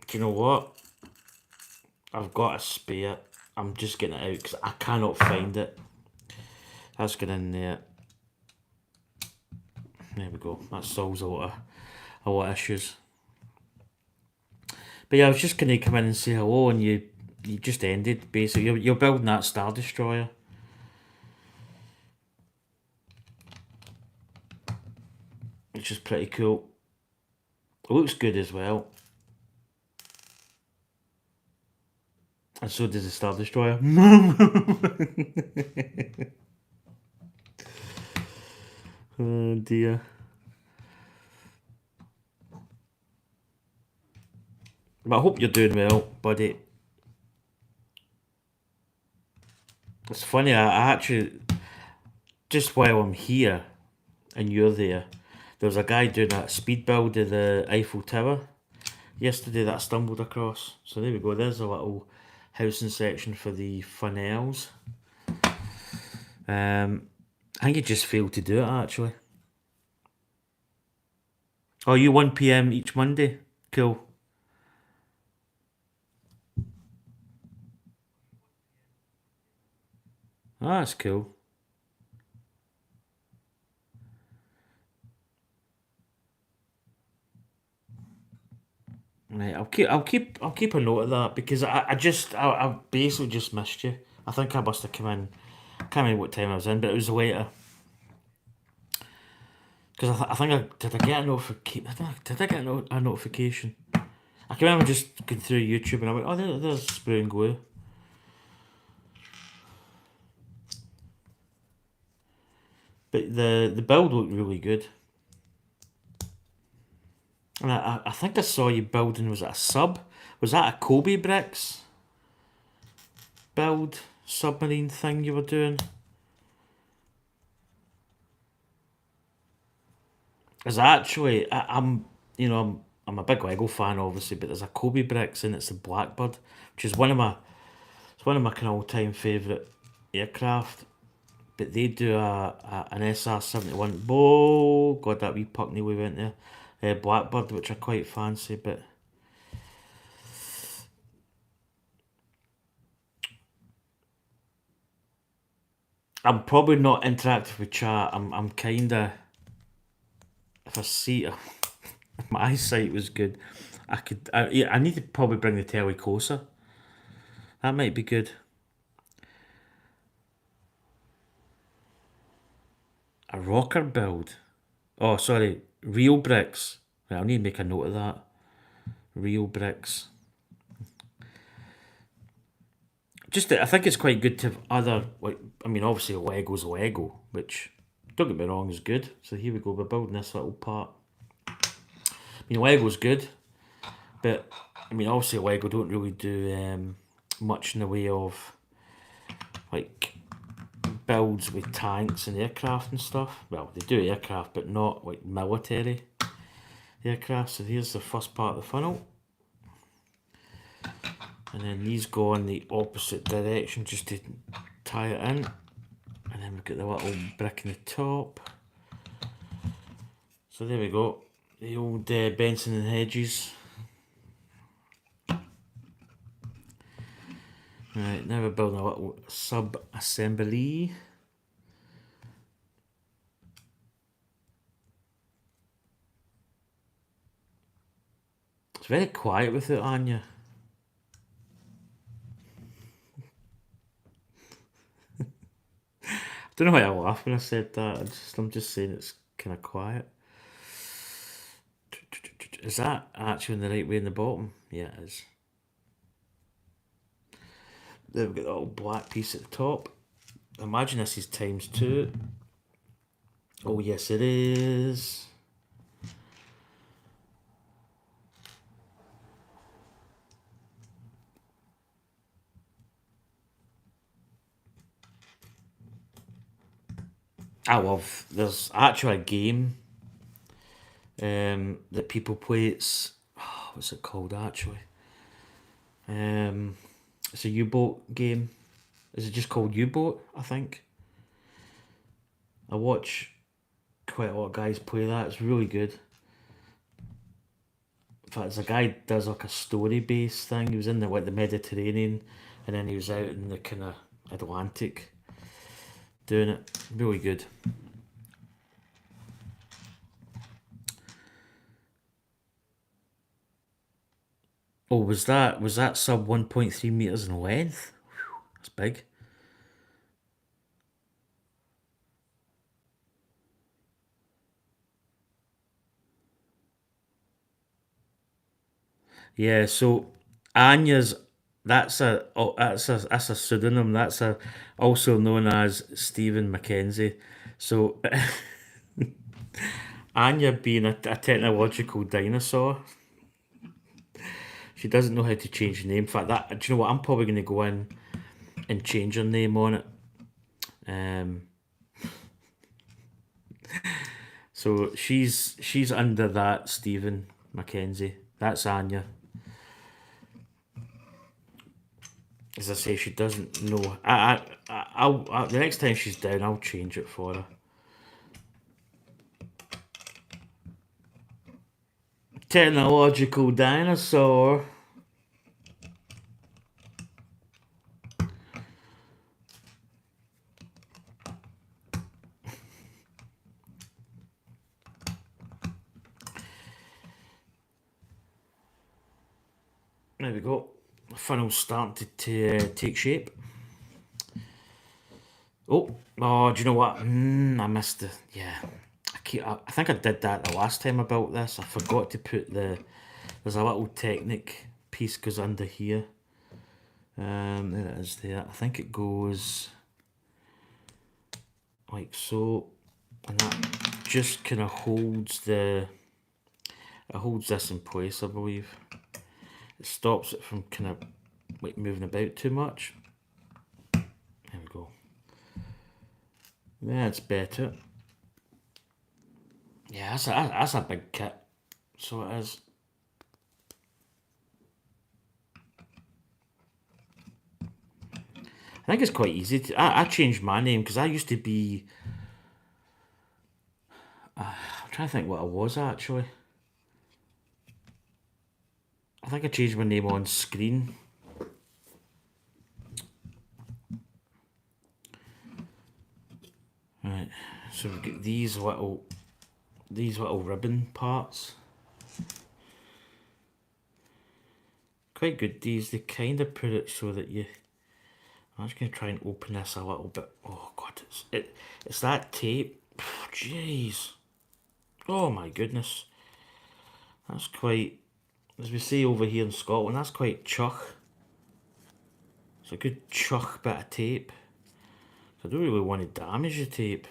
Do you know what? I've got a spare. I'm just getting it out because I cannot find it. That's going in there. There we go. That solves a lot of issues. But yeah, I was just going to come in and say hello, and you just ended, basically. You're building that Star Destroyer. Which is pretty cool. It looks good as well. And so does the Star Destroyer. Oh dear. But I hope you're doing well, buddy. It's funny, I actually, just while I'm here and you're there was a guy doing a speed build of the Eiffel Tower yesterday that I stumbled across. So there we go, there's a little housing section for the funnels. I think it just failed to do it actually. Oh, you 1 PM each Monday? Cool. Oh, that's cool. Right, I'll keep a note of that because I basically just missed you. I think I must have come in. I can't remember what time I was in, but it was later. Because I think did I get a notification? Did I get a notification? I can remember just going through YouTube and I went, oh, there's Spray and Glue. But the build looked really good. And I think I saw you building, was it a sub? Was that a Kobe bricks build submarine thing you were doing? There's actually, I'm a big Lego fan, obviously, but there's a Kobe bricks and it's a Blackbird, which is one of my kind of all time favourite aircraft. But they do an SR-71. Oh God, that wee puckney we went there. Blackbird, which I quite fancy, but I'm probably not interactive with chat. I'm kinda, if I see it, if my eyesight was good, yeah, I need to probably bring the telly closer. That might be good. A rocker build. Oh, sorry, real bricks. Right, I'll need to make a note of that. Real bricks. I think it's quite good to have other, like, I mean, obviously Lego's Lego, which, don't get me wrong, is good. So here we go, we're building this little part. I mean, Lego's good, but, I mean, obviously Lego don't really do much in the way of, like, builds with tanks and aircraft and stuff. Well, they do aircraft, but not, like, military aircraft. So here's the first part of the funnel. And then these go in the opposite direction just to tie it in. And then we've got the little brick in the top. So there we go. The old Benson and Hedges. Right, now we're building a little sub-assembly. It's very quiet without Anya. I don't know why I laughed when I said that. I'm just saying it's kind of quiet. Is that actually in the right way in the bottom? Yeah, it is. There we've got the little black piece at the top. Imagine this is times 2. Oh yes it is. There's actually a game that people play. It's, what's it called actually? It's a U-boat game. Is it just called U-boat? I think. I watch quite a lot of guys play that. It's really good. In fact, there's a guy that does like a story-based thing. He was in the Mediterranean, and then he was out in the kind of Atlantic doing it. Really good. Oh, was that sub 1.3 meters in length? Whew, that's big. Yeah, so Anya's that's a pseudonym. That's a also known as Stephen Mackenzie. So Anya being a technological dinosaur, she doesn't know how to change the name. In fact, do you know what? I'm probably going to go in and change her name on it. So she's under that Stephen Mackenzie. That's Anya. As I say, she doesn't know. The next time she's down, I'll change it for her. Technological dinosaur. There we go. The funnel's starting to take shape. Oh, do you know what? I missed the. Yeah, I think I did that the last time I built this. I forgot to put there's a little Technic piece goes under here. There it is there. I think it goes like so, and that just kind of holds the It holds this in place, I believe. It stops it from kind of like moving about too much. There we go. That's better. Yeah, that's a big kit. So it is. I think it's quite easy. I changed my name because I used to be. I'm trying to think what I was actually. I think I changed my name on screen. Right, so we've got these little ribbon parts. Quite good. These, they kind of put it so that you. I'm just gonna try and open this a little bit. Oh god, it's that tape. Jeez. Oh my goodness. That's quite, as we say over here in Scotland, that's quite chuck. It's a good chuck bit of tape. I don't really want to damage the tape.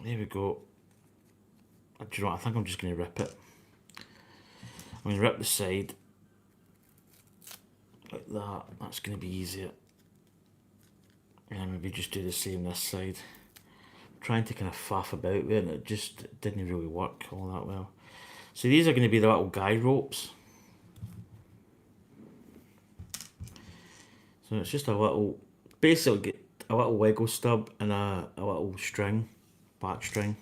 There we go. Do you know what? I think I'm just going to rip it. I'm going to rip the side. Like that. That's going to be easier. And maybe just do the same this side. I'm trying to kind of faff about with it and it just didn't really work all that well. So these are going to be the little guide ropes. So it's just a little, basically a little Lego stub and a little string, back string.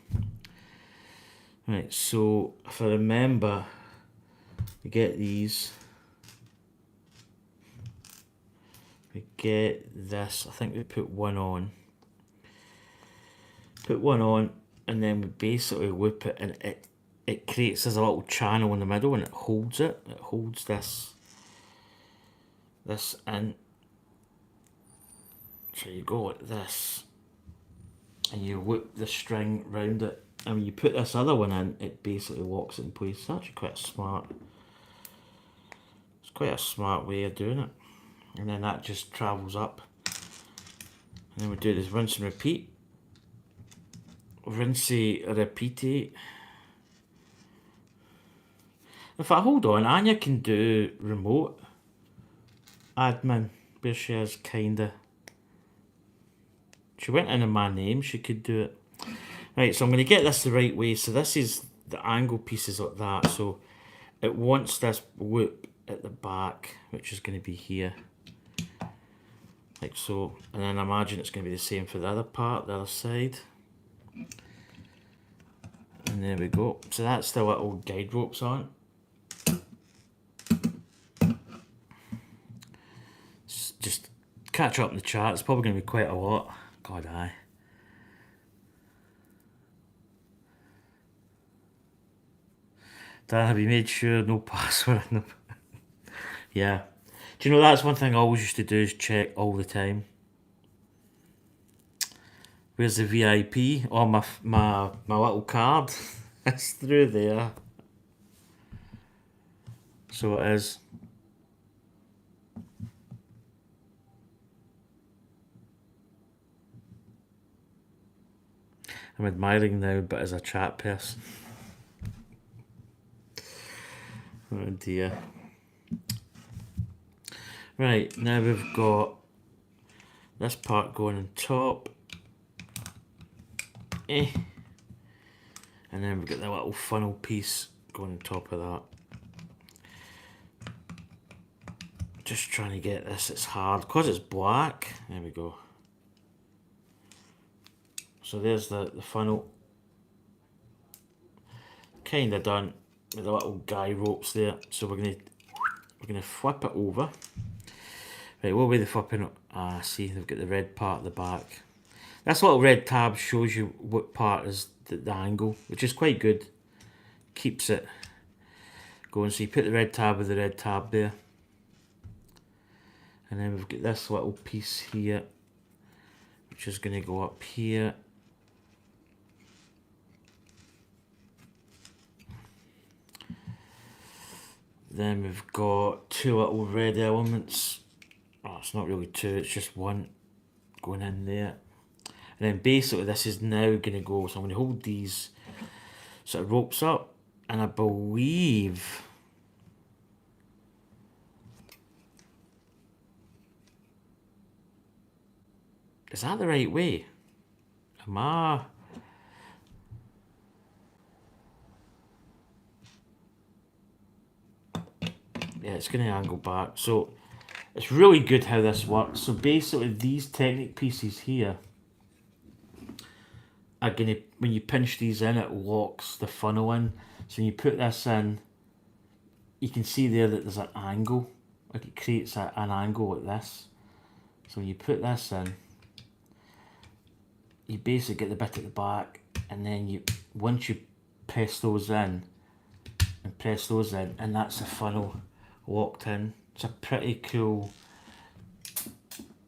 Right, so if I remember, we get these. We get this, I think we put one on. Put one on and then we basically loop it and it creates this little channel in the middle and it holds it. It holds this in. So you go like this and you loop the string round it, and when you put this other one in, it basically locks it in place. It's actually quite smart. It's quite a smart way of doing it. And then that just travels up. And then we do this rinse and repeat. Rinsey, repeaty. In fact, hold on, Anya can do remote admin, where she is kinda. She went in my name, she could do it. Right, so I'm going to get this the right way. So this is the angle pieces like that. So it wants this loop at the back, which is going to be here. Like so. And then I imagine it's going to be the same for the other part, the other side. And there we go. So that's the little guide ropes on. Just catch up in the chat. It's probably going to be quite a lot. God, aye. Dan, have you made sure no password in them? Yeah. Do you know that's one thing I always used to do is check all the time. Where's the VIP? Oh, my little card. It's through there. So it is. I'm admiring now, but as a chat person. Oh dear. Right, now we've got this part going on top. And then we've got the little funnel piece going on top of that. Just trying to get this, it's hard. Because it's black, there we go. So there's the funnel. Kinda done with the little guy ropes there. So we're gonna flip it over. Right, what way they flipping it? Ah, see, they've got the red part at the back. This little red tab shows you what part is the angle, which is quite good. Keeps it going. So you put the red tab with the red tab there. And then we've got this little piece here, which is going to go up here. Then we've got two little red elements. Oh, it's not really two, it's just one going in there. And then basically this is now going to go, so I'm going to hold these sort of ropes up, and I believe... Is that the right way? Am I... Yeah, it's going to angle back. So it's really good how this works. So basically these Technic pieces here are going to, when you pinch these in, it locks the funnel in. So when you put this in, you can see there that there's an angle. Like it creates an angle like this. So when you put this in, you basically get the bit at the back, and then you, once you press those in, and press those in, and that's the funnel locked in. It's a pretty cool...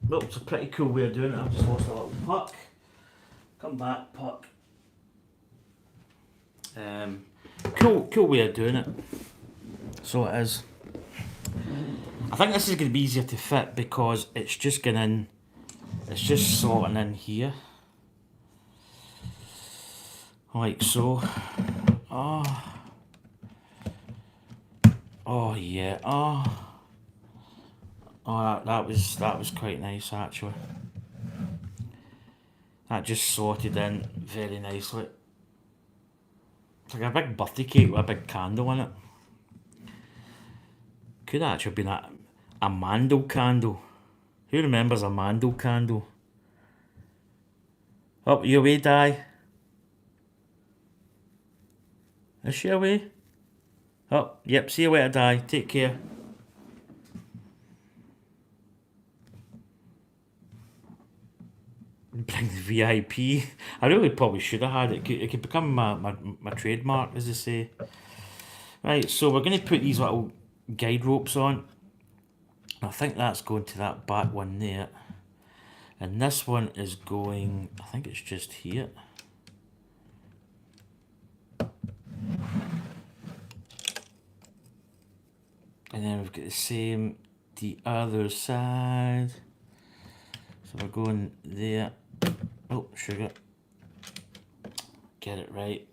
Well, it's a pretty cool way of doing it. I've just lost a little puck. Come back, puck. Cool way of doing it. So it is. I think this is going to be easier to fit because it's just going in. It's just slotting in here, like so. Oh yeah. That was quite nice actually. That just slotted in very nicely. It's like a big birthday cake with a big candle in it. Could actually have been a Mandel candle. Who remembers a Mandel candle? Up your way, Di. Is she away? Oh, yep, see you later, Di. Take care. Bring the VIP. I really probably should have had it. It could become my trademark, as they say. Right, so we're going to put these little guide ropes on. I think that's going to that back one there. And this one is going, I think it's just here. And then we've got the same, the other side. So we're going there. Oh, sugar. Get it right.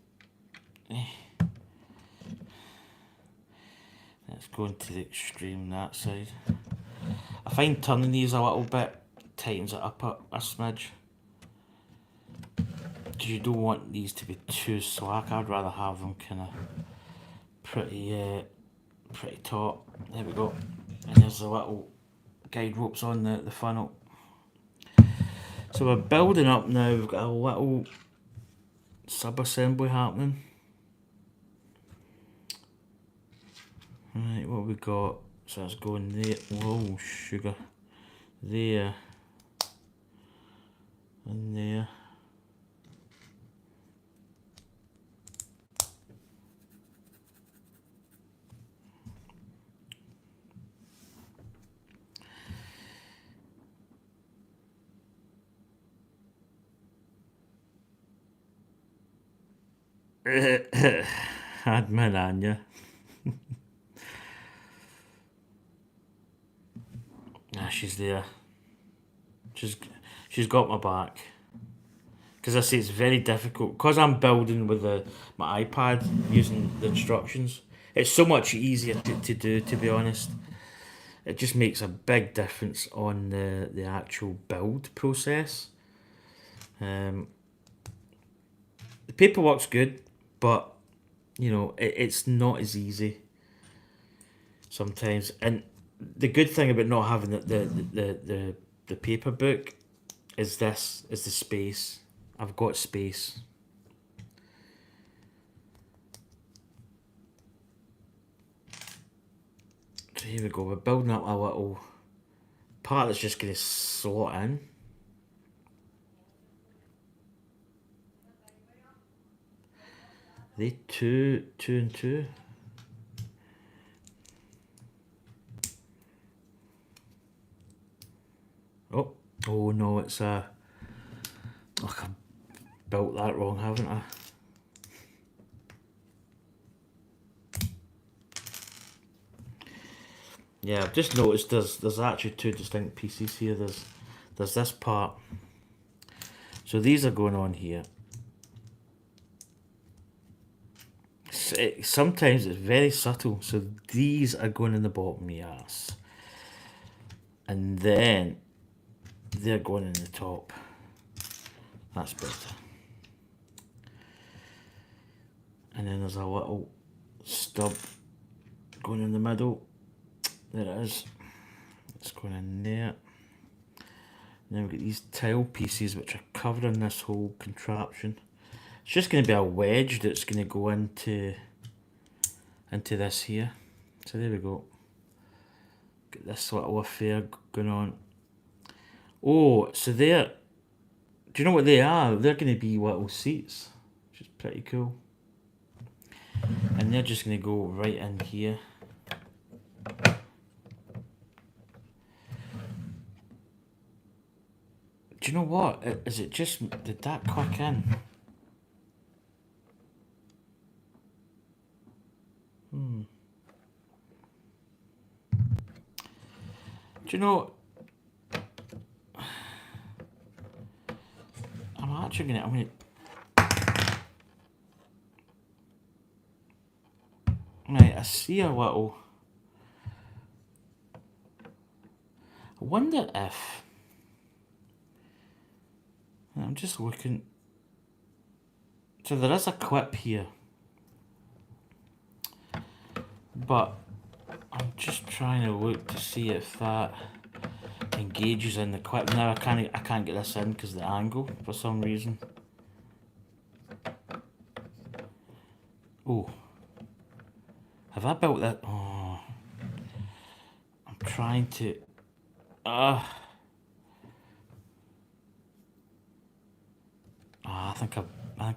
Let's go into the extreme that side. I find turning these a little bit tightens it up a smidge. Because you don't want these to be too slack. I'd rather have them kind of pretty taut. There we go. And there's the little guide ropes on the funnel. So we're building up now. We've got a little sub-assembly happening. Right, what we got? So it's going there. Whoa, sugar. There. And there. Admin Anya. She's there. She's got my back. Because I say it's very difficult. Because I'm building with my iPad using the instructions. It's so much easier to do, to be honest. It just makes a big difference on the actual build process. The paperwork's good, but you know it's not as easy sometimes. And the good thing about not having the paper book is the space. I've got space. So here we go. We're building up a little part that's just going to slot in. Are they two and two? Oh no, it's Look, I've built that wrong, haven't I? Yeah, I've just noticed there's actually two distinct pieces here. There's this part So these are going on here. Sometimes it's very subtle. So these are going in the bottom of the arse. And then they're going in the top. That's better. And then there's a little stub going in the middle. There it is. It's going in there. And then we've got these tile pieces which are covering this whole contraption. It's just going to be a wedge that's going to go into this here. So there we go. Get this little affair going on. Oh, so they're... Do you know what they are? They're going to be little seats, which is pretty cool. And they're just going to go right in here. Do you know what? Is it just... Did that click in? Do you know... I'm actually going to... Right, I see a little... I wonder if... I'm just looking... So there is a clip here. But I'm just trying to look to see if that engages in the clip. Now I can't get this in because of the angle for some reason. Oh. Have I built that? Oh. I'm trying to... I think I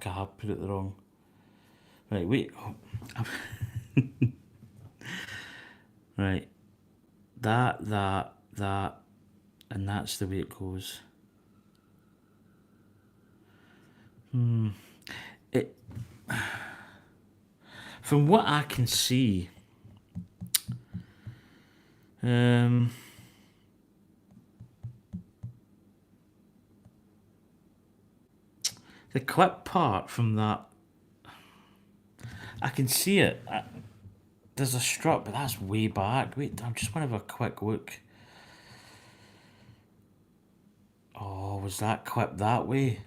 have put it the wrong... Right, wait. Oh. Right. That, and that's the way it goes. From what I can see, the clip part from that, I can see it. There's a strut, but that's way back. Wait, I just want to have a quick look. Oh, was that clip that way?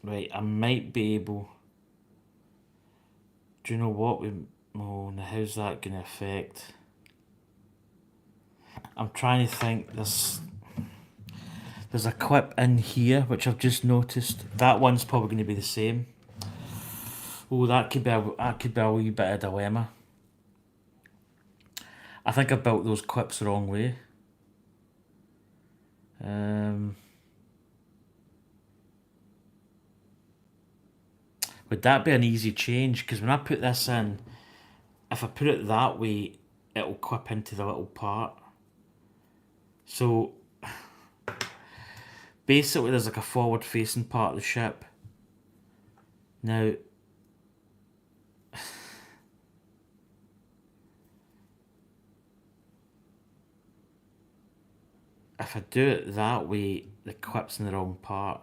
Right, I might be able... Do you know what? Oh, now how's that going to affect? I'm trying to think. There's a clip in here, which I've just noticed. That one's probably going to be the same. Oh, that could be a wee bit of dilemma. I think I built those clips the wrong way. Would that be an easy change? Because when I put this in, if I put it that way, it'll clip into the little part. So, basically there's like a forward facing part of the ship. Now, if I do it that way, the clip's in the wrong part.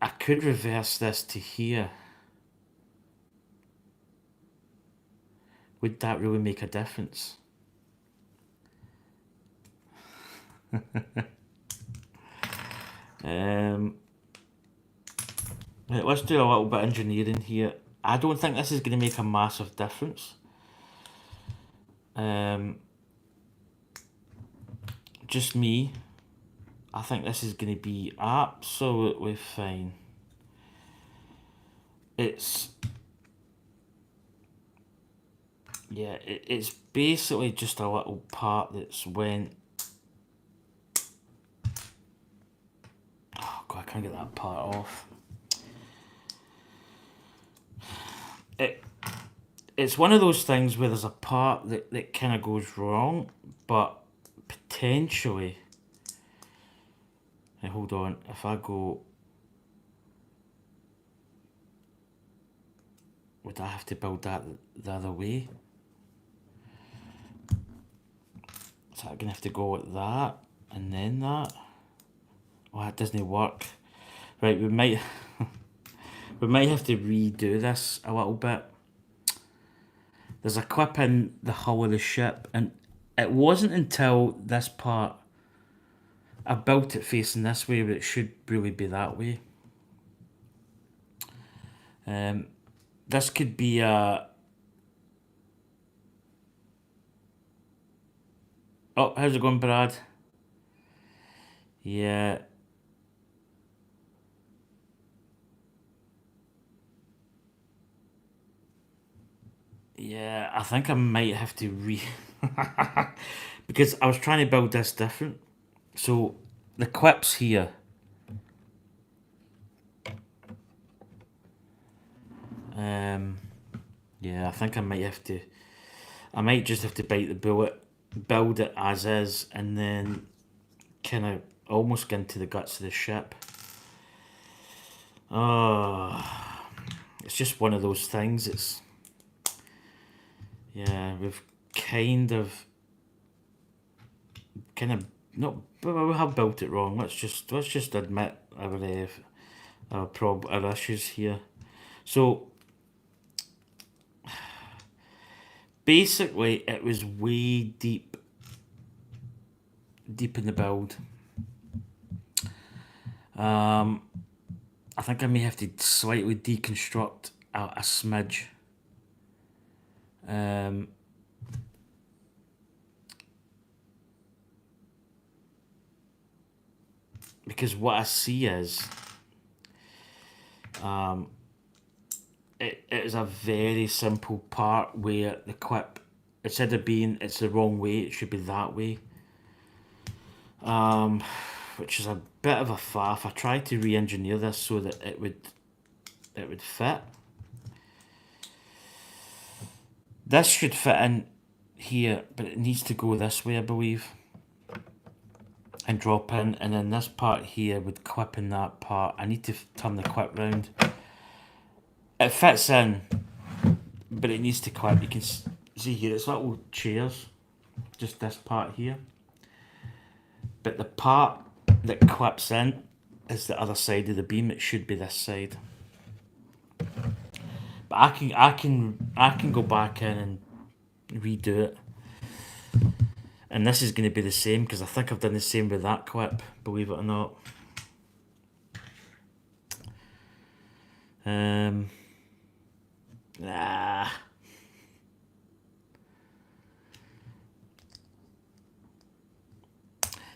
I could reverse this to here. Would that really make a difference? Right, let's do a little bit of engineering here. I don't think this is going to make a massive difference. Just me. I think this is going to be absolutely fine. It's basically just a little part that's went... Oh God, I can't get that part off. It's one of those things where there's a part that kind of goes wrong, but potentially... Now hold on, if I go... Would I have to build that the other way? So I'm gonna have to go with that and then that. Oh, that doesn't work. Right, we might we might have to redo this a little bit. There's a clip in the hull of the ship, and it wasn't until this part I built it facing this way, but it should really be that way. This could be a... Oh, how's it going, Brad? Yeah. Yeah, I think I might have to because I was trying to build this different. So, the clips here. Yeah, I think I might have to... I might just have to bite the bullet, build it as is, and then kind of almost get into the guts of the ship. Oh, it's just one of those things. It's... Yeah, we've kind of not... We have built it wrong. Let's just admit our issues here. So basically, it was way deep in the build. I think I may have to slightly deconstruct a smidge. Because what I see is it is a very simple part where the clip, instead of being it's the wrong way, it should be that way. Which is a bit of a faff. I tried to re-engineer this so that it would fit. This should fit in here, but it needs to go this way, I believe, and drop in, and then this part here would clip in that part. I need to turn the clip round. It fits in, but it needs to clip. You can see here, it's little chairs, just this part here. But the part that clips in is the other side of the beam. It should be this side. But I can go back in and redo it. And this is going to be the same, because I think I've done the same with that clip, believe it or not.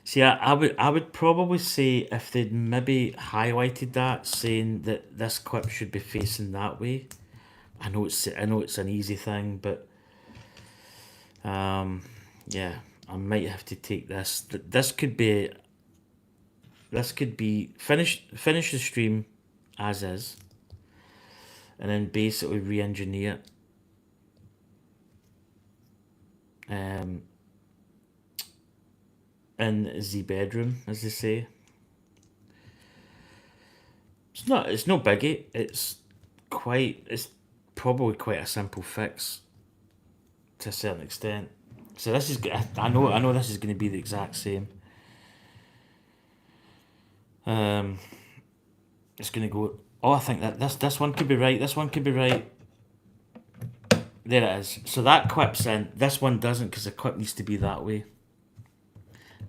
See, I would probably say if they'd maybe highlighted that, saying that this clip should be facing that way. I know it's an easy thing, but yeah, I might have to take this. This could be finish the stream as is, and then basically re-engineer in the bedroom, as they say. It's no biggie. It's probably quite a simple fix to a certain extent. So this is, I know this is going to be the exact same. It's going to go... Oh, I think that this one could be right. This one could be right. There it is. So that clips in. This one doesn't, because the clip needs to be that way.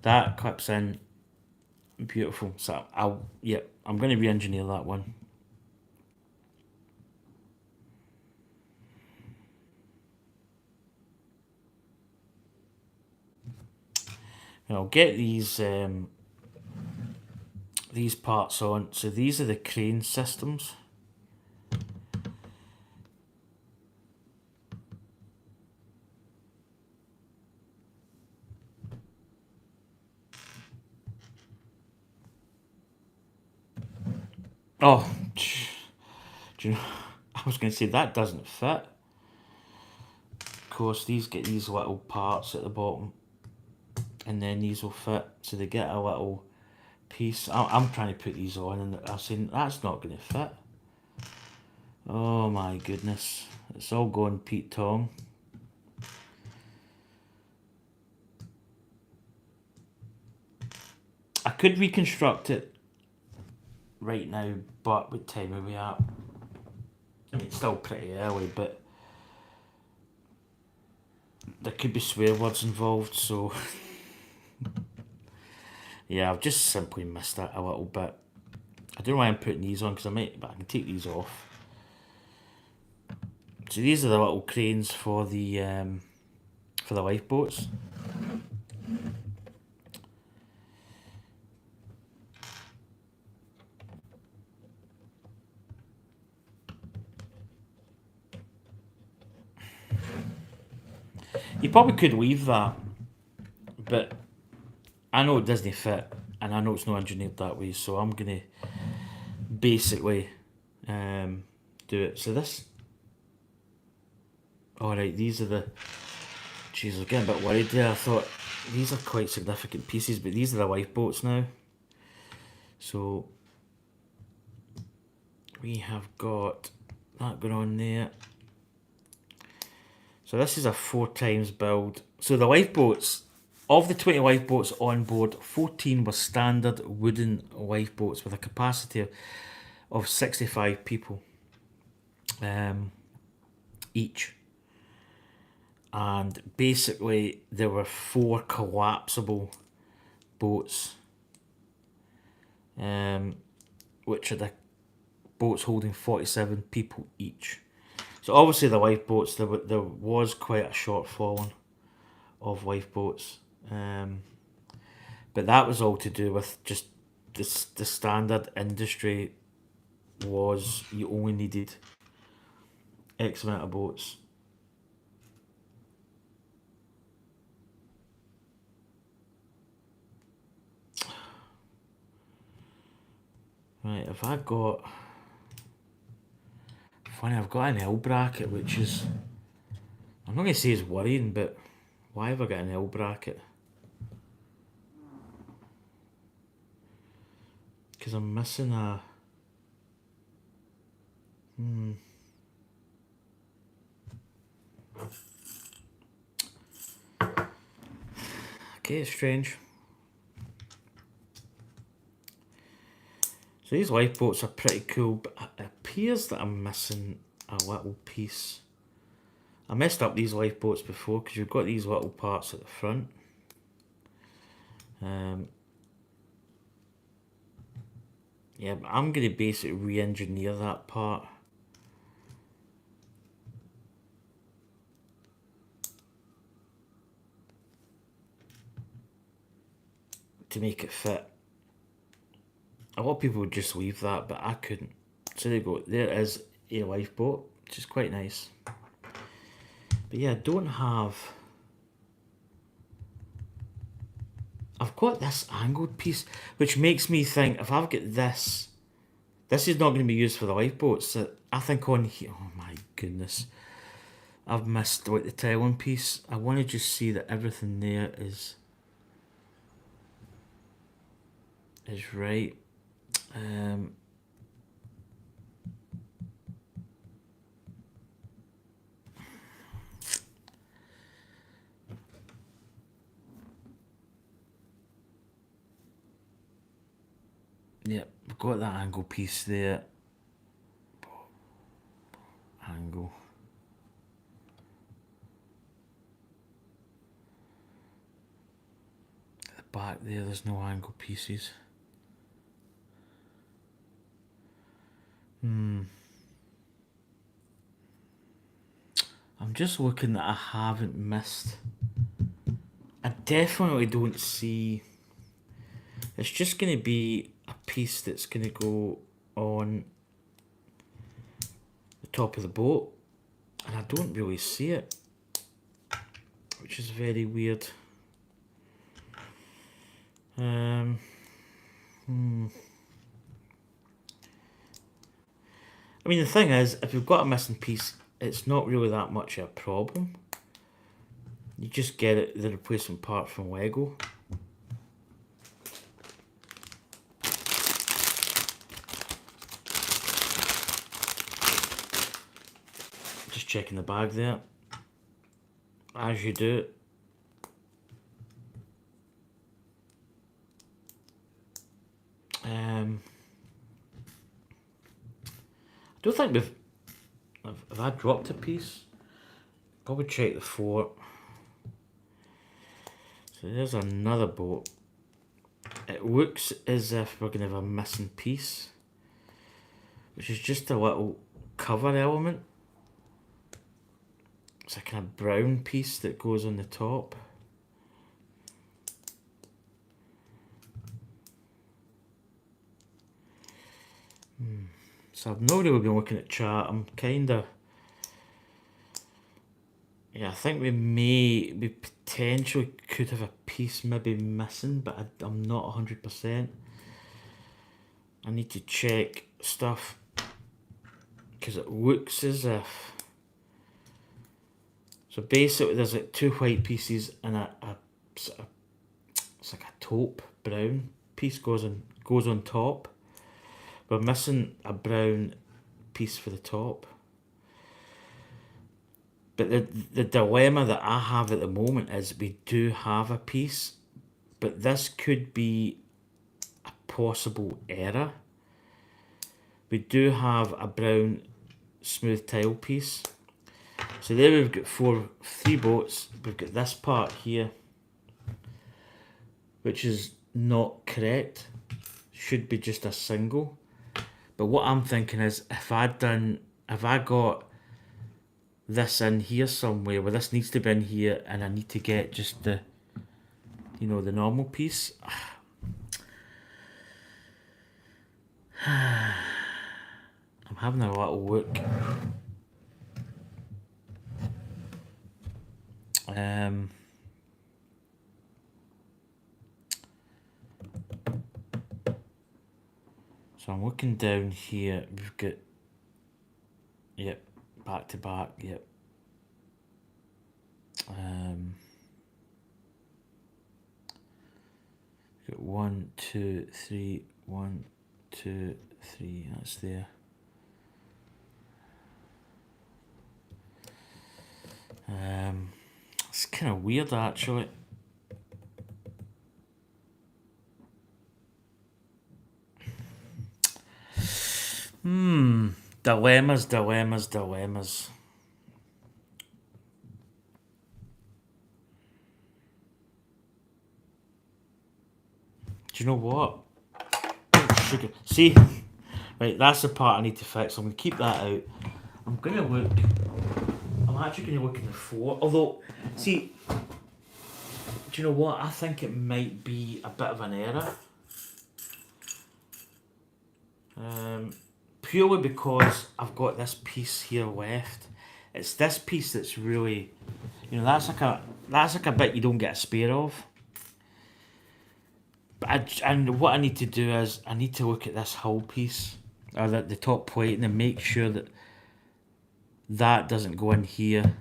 That clips in. Beautiful. So I'm going to re-engineer that one. And I'll get these parts on. So these are the crane systems. Oh, do you know, I was going to say that doesn't fit. Of course, these get these little parts at the bottom, and then these will fit, so they get a little piece. I'm trying to put these on, and I'm saying that's not going to fit. Oh my goodness, it's all going Pete Tong. could reconstruct it right now, but what time are we at? I mean, it's still pretty early, but there could be swear words involved, so yeah, I've just simply missed that a little bit. I don't know why I'm putting these on, because I might, but I can take these off. So these are the little cranes for the lifeboats. You probably could leave that, but I know it doesn't fit, and I know it's not engineered that way, so I'm gonna basically do it. So this, alright, these are the, jeez, I was getting a bit worried there. I thought these are quite significant pieces, but these are the lifeboats now. So we have got that going on there. So this is a 4 times build. So the lifeboats, of the 20 lifeboats on board, 14 were standard wooden lifeboats with a capacity of 65 people each. And basically there were 4 collapsible boats, which are the boats holding 47 people each. So obviously the lifeboats, there was quite a shortfall of lifeboats, but that was all to do with just the standard industry was you only needed X amount of boats. Right, have I got... Funny, I've got an L bracket, which is... I'm not going to say it's worrying, but why have I got an L bracket? Because I'm missing a... Okay, it's strange. So these lifeboats are pretty cool, but it appears that I'm missing a little piece. I messed up these lifeboats before because you've got these little parts at the front. Yeah, but I'm going to basically re-engineer that part. To make it fit. A lot of people would just leave that, but I couldn't. So there you go. There is a lifeboat, which is quite nice. But yeah, I don't have... I've got this angled piece, which makes me think, if I've got this... This is not going to be used for the lifeboats. So I think on here... Oh my goodness. I've missed like the tiling piece. I want to just see that everything there is right. Yep, we've got that angle piece there. Angle. At the back there's no angle pieces. I'm just looking that I haven't missed. I definitely don't see... It's just going to be a piece that's going to go on the top of the boat. And I don't really see it. Which is very weird. I mean, the thing is, if you've got a missing piece, it's not really that much of a problem. You just get it, the replacement part from Lego. Just checking the bag there. As you do. Don't think have I dropped a piece? Probably check the fort. So there's another boat. It looks as if we're going to have a missing piece, which is just a little cover element. It's a kind of brown piece that goes on the top. So I've not really been looking at chart. I'm kind of... Yeah, I think we potentially could have a piece maybe missing, but I'm not 100%. I need to check stuff because it looks as if... So basically there's like two white pieces and it's like a taupe brown piece goes on top. We're missing a brown piece for the top. But the dilemma that I have at the moment is we do have a piece, but this could be a possible error. We do have a brown smooth tile piece. So there we've got three boats. We've got this part here, which is not correct. Should be just a single. But what I'm thinking is if I got this in here somewhere, where this needs to be in here, and I need to get just the, the normal piece. I'm having a little look. So I'm looking down here. We've got, yep, back to back, yep. We've got 1, 2, 3, 1, 2, 3, that's there. It's kind of weird actually. Dilemmas. Do you know what? Sugar. See? Right, that's the part I need to fix. I'm going to keep that out. I'm actually going to look in the fort. Although, see, do you know what? I think it might be a bit of an error. Purely because I've got this piece here left. It's this piece that's really, that's like a bit you don't get a spare of. But and what I need to do is I need to look at this hull piece, or the top plate, and then make sure that doesn't go in here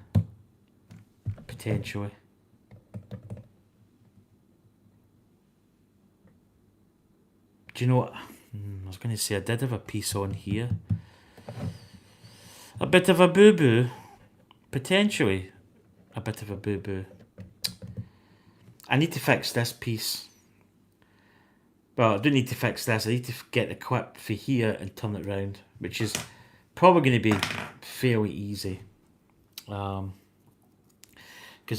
potentially. Do you know what? I was going to say I did have a piece on here. A bit of a boo-boo. Potentially a bit of a boo-boo. I need to fix this piece. Well, I don't need to fix this. I need to get the clip for here and turn it round, which is probably going to be fairly easy. Because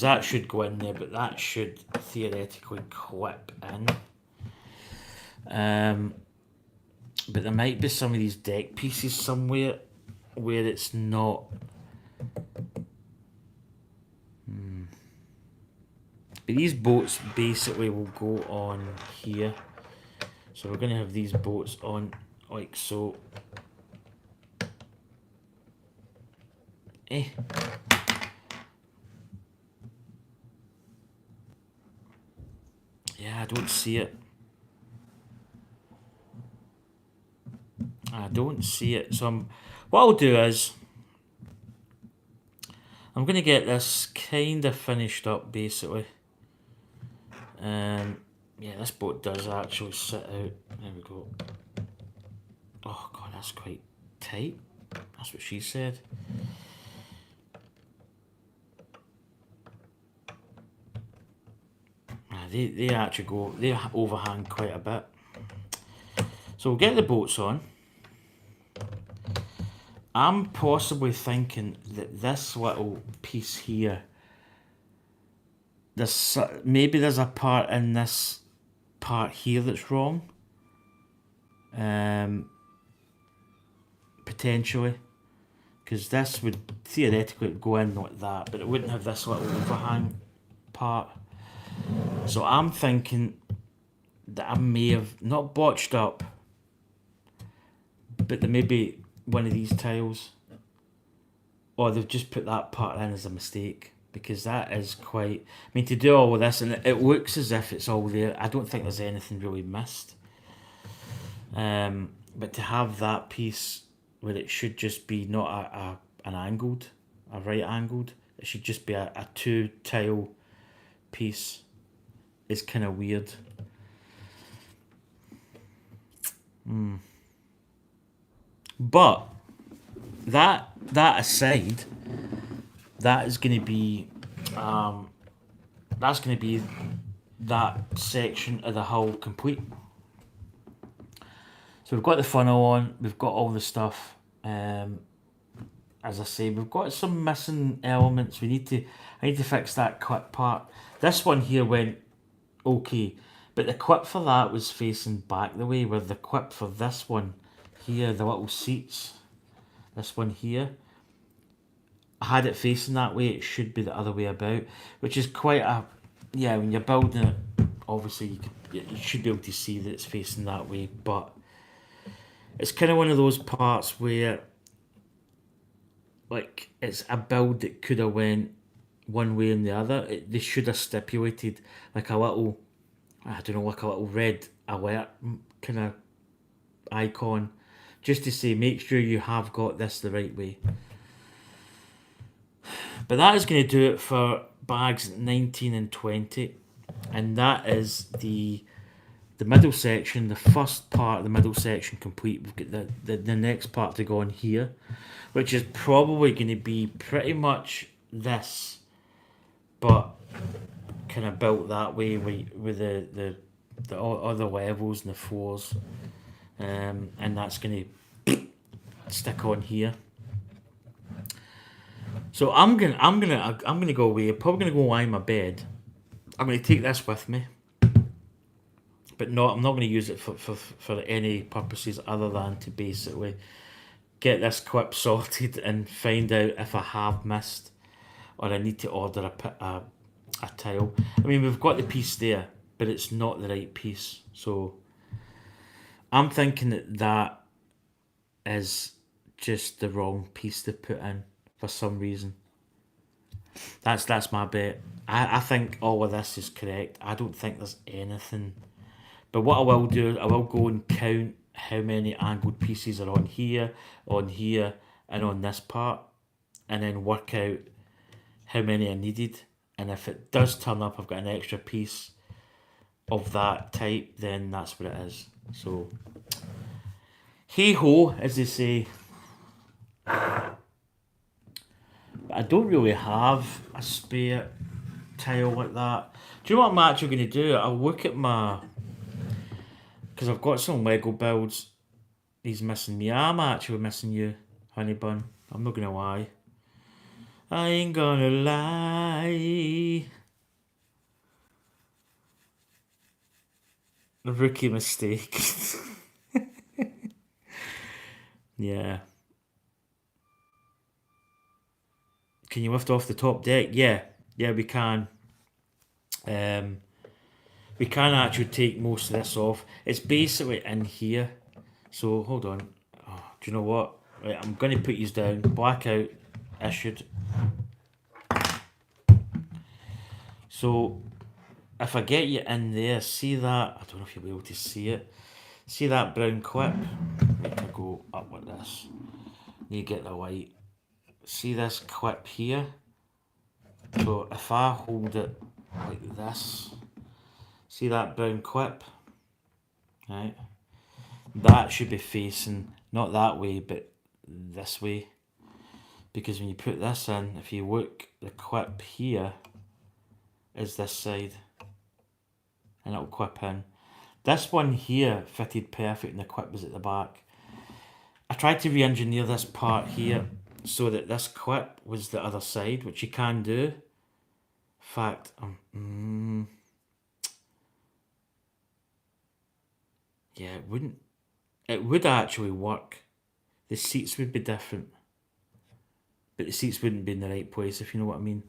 that should go in there, but that should theoretically clip in. But there might be some of these deck pieces somewhere where it's not. But these boats basically will go on here. So we're going to have these boats on like so. Yeah, I don't see it. I don't see it. So what I'll do is I'm going to get this kind of finished up basically. Yeah, this boat does actually sit out. There we go. Oh god, that's quite tight. That's what she said. They actually they overhang quite a bit. So we'll get the boats on. I'm possibly thinking that this little piece here, maybe there's a part in this part here that's wrong. Potentially. Because this would theoretically go in like that, but it wouldn't have this little overhang part. So I'm thinking that I may have not botched up, but there may be one of these tiles, or they've just put that part in as a mistake, because that is quite, I mean, to do all of this, and it looks as if it's all there. I don't think there's anything really missed. But to have that piece where it should just be not an angled, a right angled, it should just be a two tile piece, is kind of weird. But that aside, that is going to be that's going to be that section of the hull complete. So we've got the funnel on, we've got all the stuff. As I say, we've got some missing elements. I need to fix that clip part. This one here went okay, but the clip for that was facing back the way, where the clip for this one here, the little seats, this one here, I had it facing that way. It should be the other way about, which is quite a, yeah, when you're building it, obviously you should be able to see that it's facing that way, but it's kind of one of those parts where, like, it's a build that could have went one way and the other. They should have stipulated like a little, I don't know, like a little red alert kind of icon, just to say make sure you have got this the right way. But that is going to do it for bags 19 and 20, and that is the middle section, the first part of the middle section complete. We've got the next part to go on here, which is probably going to be pretty much this, but kind of built that way with the other levels and the floors, and that's going to stick on here. So I'm gonna go away. I'm probably gonna go lie in my bed. I'm gonna take this with me, but I'm not going to use it for any purposes other than to basically get this clip sorted and find out if I have missed or I need to order a tile. I mean, we've got the piece there, but it's not the right piece. So I'm thinking that is just the wrong piece to put in for some reason. That's my bet. I think all of this is correct. I don't think there's anything. But what I will do, I will go and count how many angled pieces are on here, and on this part, and then work out how many I needed. And if it does turn up, I've got an extra piece of that type, then that's what it is. So, hey ho, as they say. But I don't really have a spare tile like that. Do you know what I'm actually going to do? I'll look at my, because I've got some Lego builds. He's missing me. I'm actually missing you, honey bun. I'm not going to lie. I ain't gonna lie. A rookie mistake. Yeah. Can you lift off the top deck? Yeah, we can. We can actually take most of this off. It's basically in here. So hold on. Oh, do you know what? Right, I'm going to put these down. Blackout issued. So if I get you in there, see that? I don't know if you'll be able to see it. See that brown clip? Make me go up with this. You get the light. See this clip here? So if I hold it like this, see that brown clip? Right? That should be facing, not that way, but this way. Because when you put this in, if you look, the clip here is this side. And it'll clip in. This one here fitted perfect and the clip was at the back. I tried to re-engineer this part here so that this clip was the other side, which you can do. In fact, yeah, it wouldn't. It would actually work. The seats would be different, but the seats wouldn't be in the right place, if you know what I mean.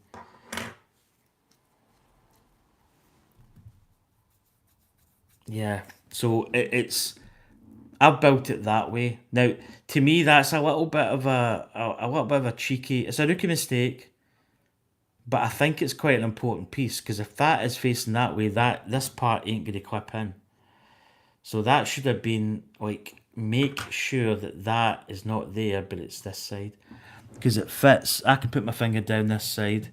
Yeah, so it's I've built it that way. Now, to me, that's a little bit of a little bit of a cheeky. It's a rookie mistake, but I think it's quite an important piece because if that is facing that way, that this part ain't going to clip in. So that should have been like make sure that that is not there, but it's this side because it fits. I can put my finger down this side,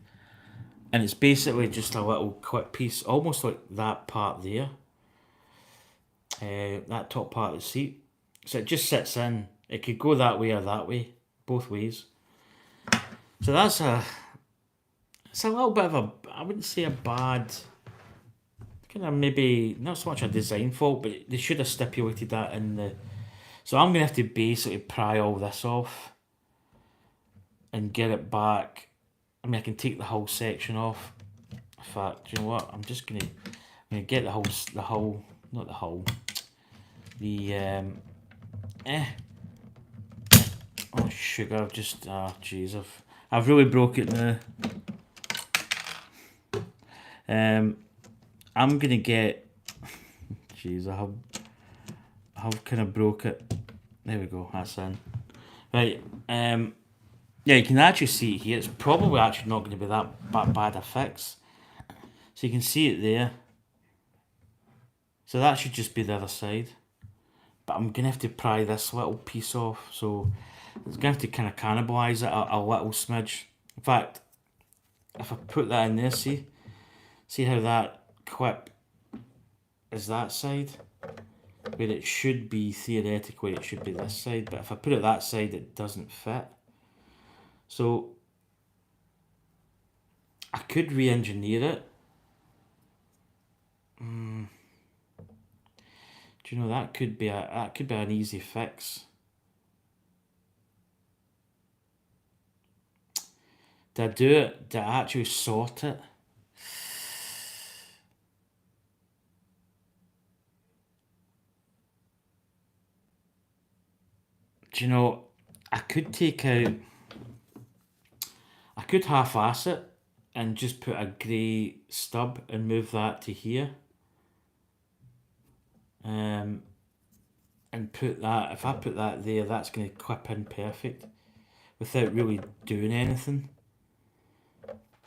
and it's basically just a little clip piece, almost like that part there. That top part of the seat. So it just sits in. It could go that way or that way, both ways. So it's a little bit of a, I wouldn't say a bad, kind of maybe, not so much a design fault, but they should have stipulated that in the, so I'm going to have to basically pry all this off and get it back. I mean, I can take the whole section off. In fact, do you know what? I'm going to get the whole, not the whole, the, oh sugar, I've just, jeez, I've really broke it now. I'm gonna get, jeez, I have kind of broke it. There we go, that's in. Right, yeah, you can actually see it here. It's probably actually not going to be that bad a fix. So you can see it there. So that should just be the other side. But I'm going to have to pry this little piece off. So it's going to have to kind of cannibalise it a little smidge. In fact, if I put that in there, see how that clip is that side? Where it should be, theoretically, it should be this side. But if I put it that side, it doesn't fit. So I could re-engineer it. Do you know that could be an easy fix? Did I do it? Did I actually sort it? Do you know, I could take out, I could half-ass it and just put a grey stub and move that to here. And put that, if I put that there, that's going to clip in perfect without really doing anything.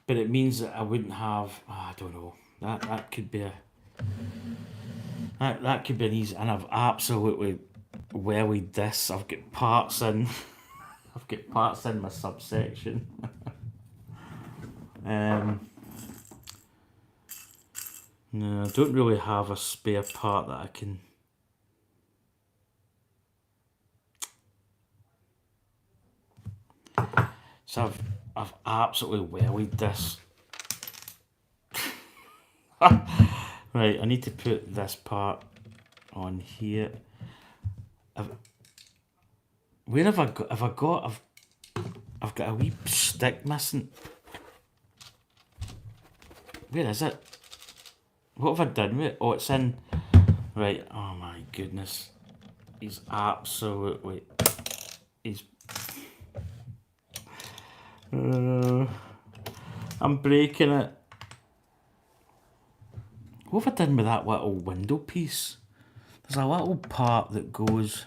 But it means that I wouldn't have, I don't know, that could be that could be an easy, and I've absolutely wellied this. I've got parts in, I've got parts in my subsection. No, I don't really have a spare part that I can. So I've absolutely wellied this. Right, I need to put this part on here. Where have I got? I've got a wee stick missing. Where is it? What have I done with it? Oh, it's in. Right. Oh my goodness. He's absolutely. He's. I'm breaking it. What have I done with that little window piece? There's a little part that goes.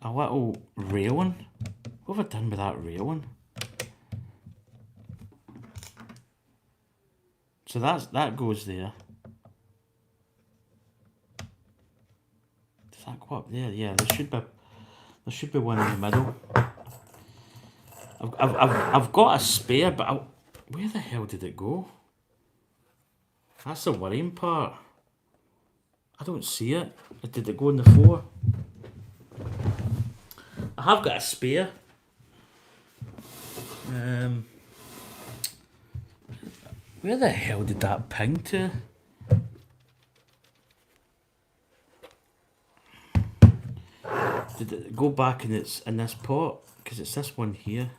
A little railing. What have I done with that railing? So that goes there. Does that go up there? Yeah, there should be one in the middle. I've got a spare, but where the hell did it go? That's the worrying part. I don't see it. Did it go on the floor? I have got a spare. Where the hell did that ping to? go back and it's in this pot, because it's this one here.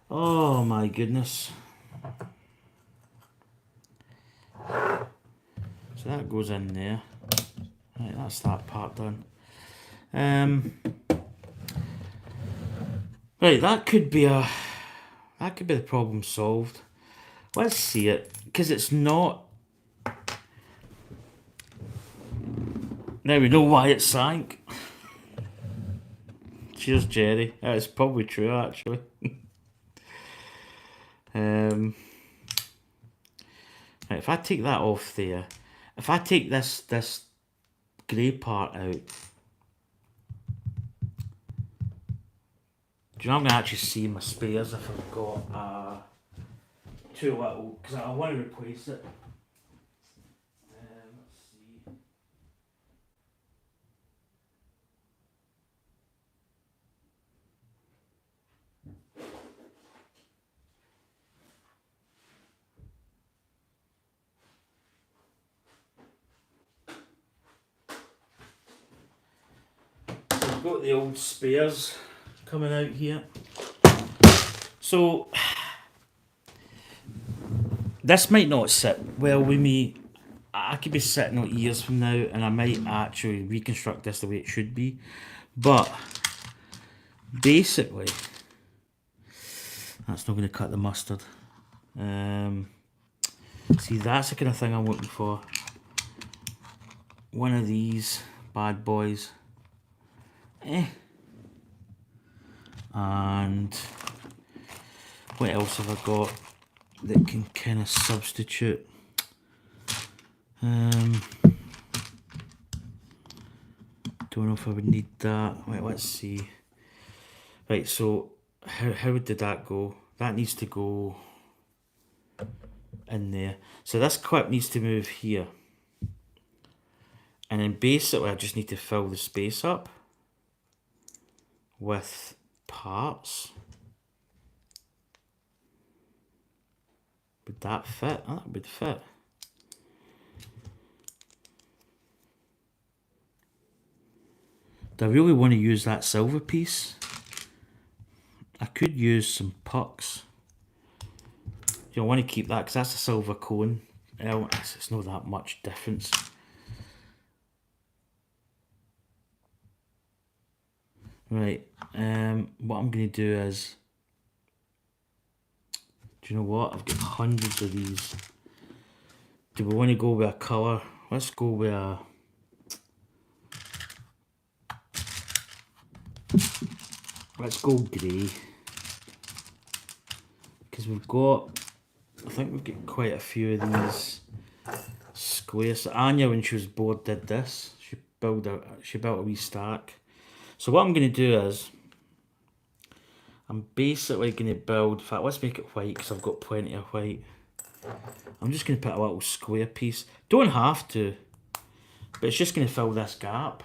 Oh my goodness. So that goes in there. Right, that's that part done. Right, that could be the problem solved. Let's see it, because it's not. Now we know why it sank. Cheers, Jerry. It's probably true, actually. Right, if I take that off there, if I take this grey part out, do you know I'm going to actually see my spares if I've got too little, because I want to replace it. Let's see. So I've got the old spares coming out here. So this might not sit well with me. I could be sitting on years from now and I might actually reconstruct this the way it should be. But basically, that's not going to cut the mustard. See, that's the kind of thing I'm looking for. One of these bad boys. And what else have I got that can kind of substitute? Don't know if I would need that. Wait, let's see. Right, so how did that go? That needs to go in there. So this clip needs to move here. And then basically I just need to fill the space up with parts. Would that fit? Oh, that would fit. Do I really want to use that silver piece? I could use some pucks. You know, I want to keep that because that's a silver cone. It's not that much difference. Right, what I'm going to do is, do you know what? I've got hundreds of these. Do we want to go with a colour? Let's go with a... Let's go grey. Because we've got... I think we've got quite a few of these squares. So Anya, when she was bored, did this. She built a wee stack. So what I'm going to do is, I'm basically going to build, in fact let's make it white because I've got plenty of white. I'm just going to put a little square piece. Don't have to, but it's just going to fill this gap.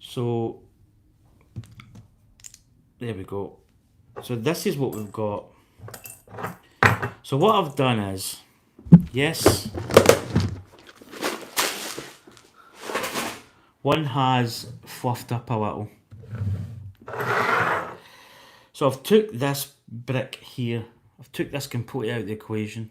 So, there we go. So this is what we've got. So what I've done is, yes, one has fluffed up a little. So I've took this brick here, I've took this completely out of the equation.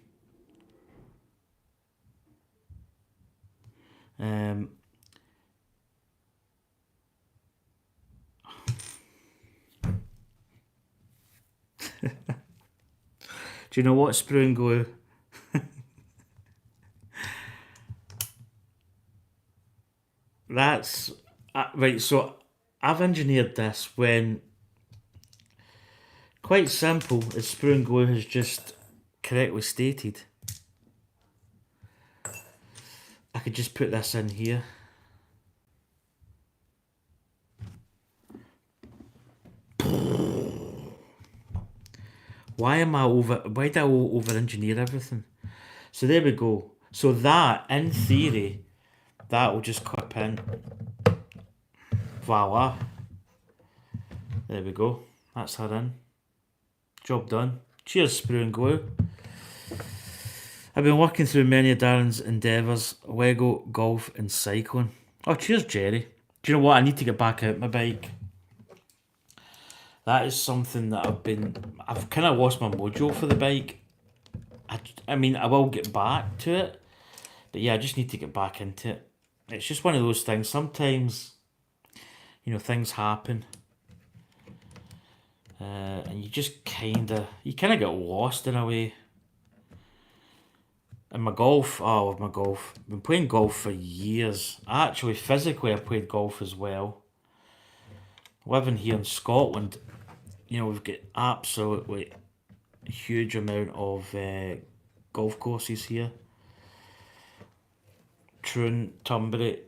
Do you know what, Sprue and Glue? That's right. So I've engineered this when, quite simple, as Sprue and Glue has just correctly stated. I could just put this in here. Why did I over engineer everything? So there we go. So that, in theory, that will just clip in. Voila. There we go. That's her in. Job done. Cheers, Sprue and Glue. I've been working through many of Darren's endeavours: Lego, golf and cycling. Oh, cheers, Jerry. Do you know what? I need to get back out my bike. That is something that I've kind of lost my mojo for the bike. I mean, I will get back to it, but yeah, I just need to get back into it. It's just one of those things. Sometimes, things happen, and you just kind of get lost in a way. And my golf, with my golf, I've been playing golf for years. Actually, physically, I played golf as well. Living here in Scotland, we've got absolutely a huge amount of golf courses here. Troon, Tunbury,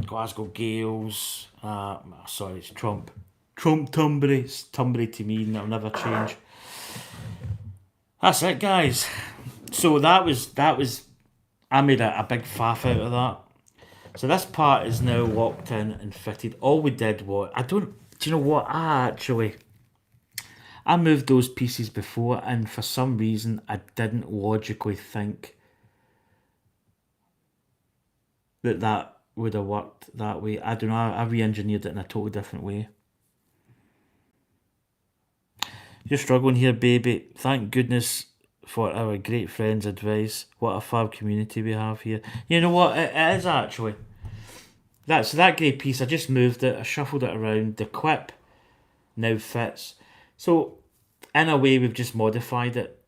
Glasgow Gales. Sorry, it's Trump. Tunbury. It's Tunbury to me, and that'll never change. That's it, guys. So that was. I made a big faff out of that. So this part is now locked in and fitted. All we did was, do you know what? I moved those pieces before, and for some reason I didn't logically think that would have worked that way. I don't know. I re-engineered it in a totally different way. You're struggling here, baby. Thank goodness for our great friend's advice. What a fab community we have here. You know what? It is actually. That's that grey piece. I just moved it. I shuffled it around. The clip now fits. So, in a way, we've just modified it.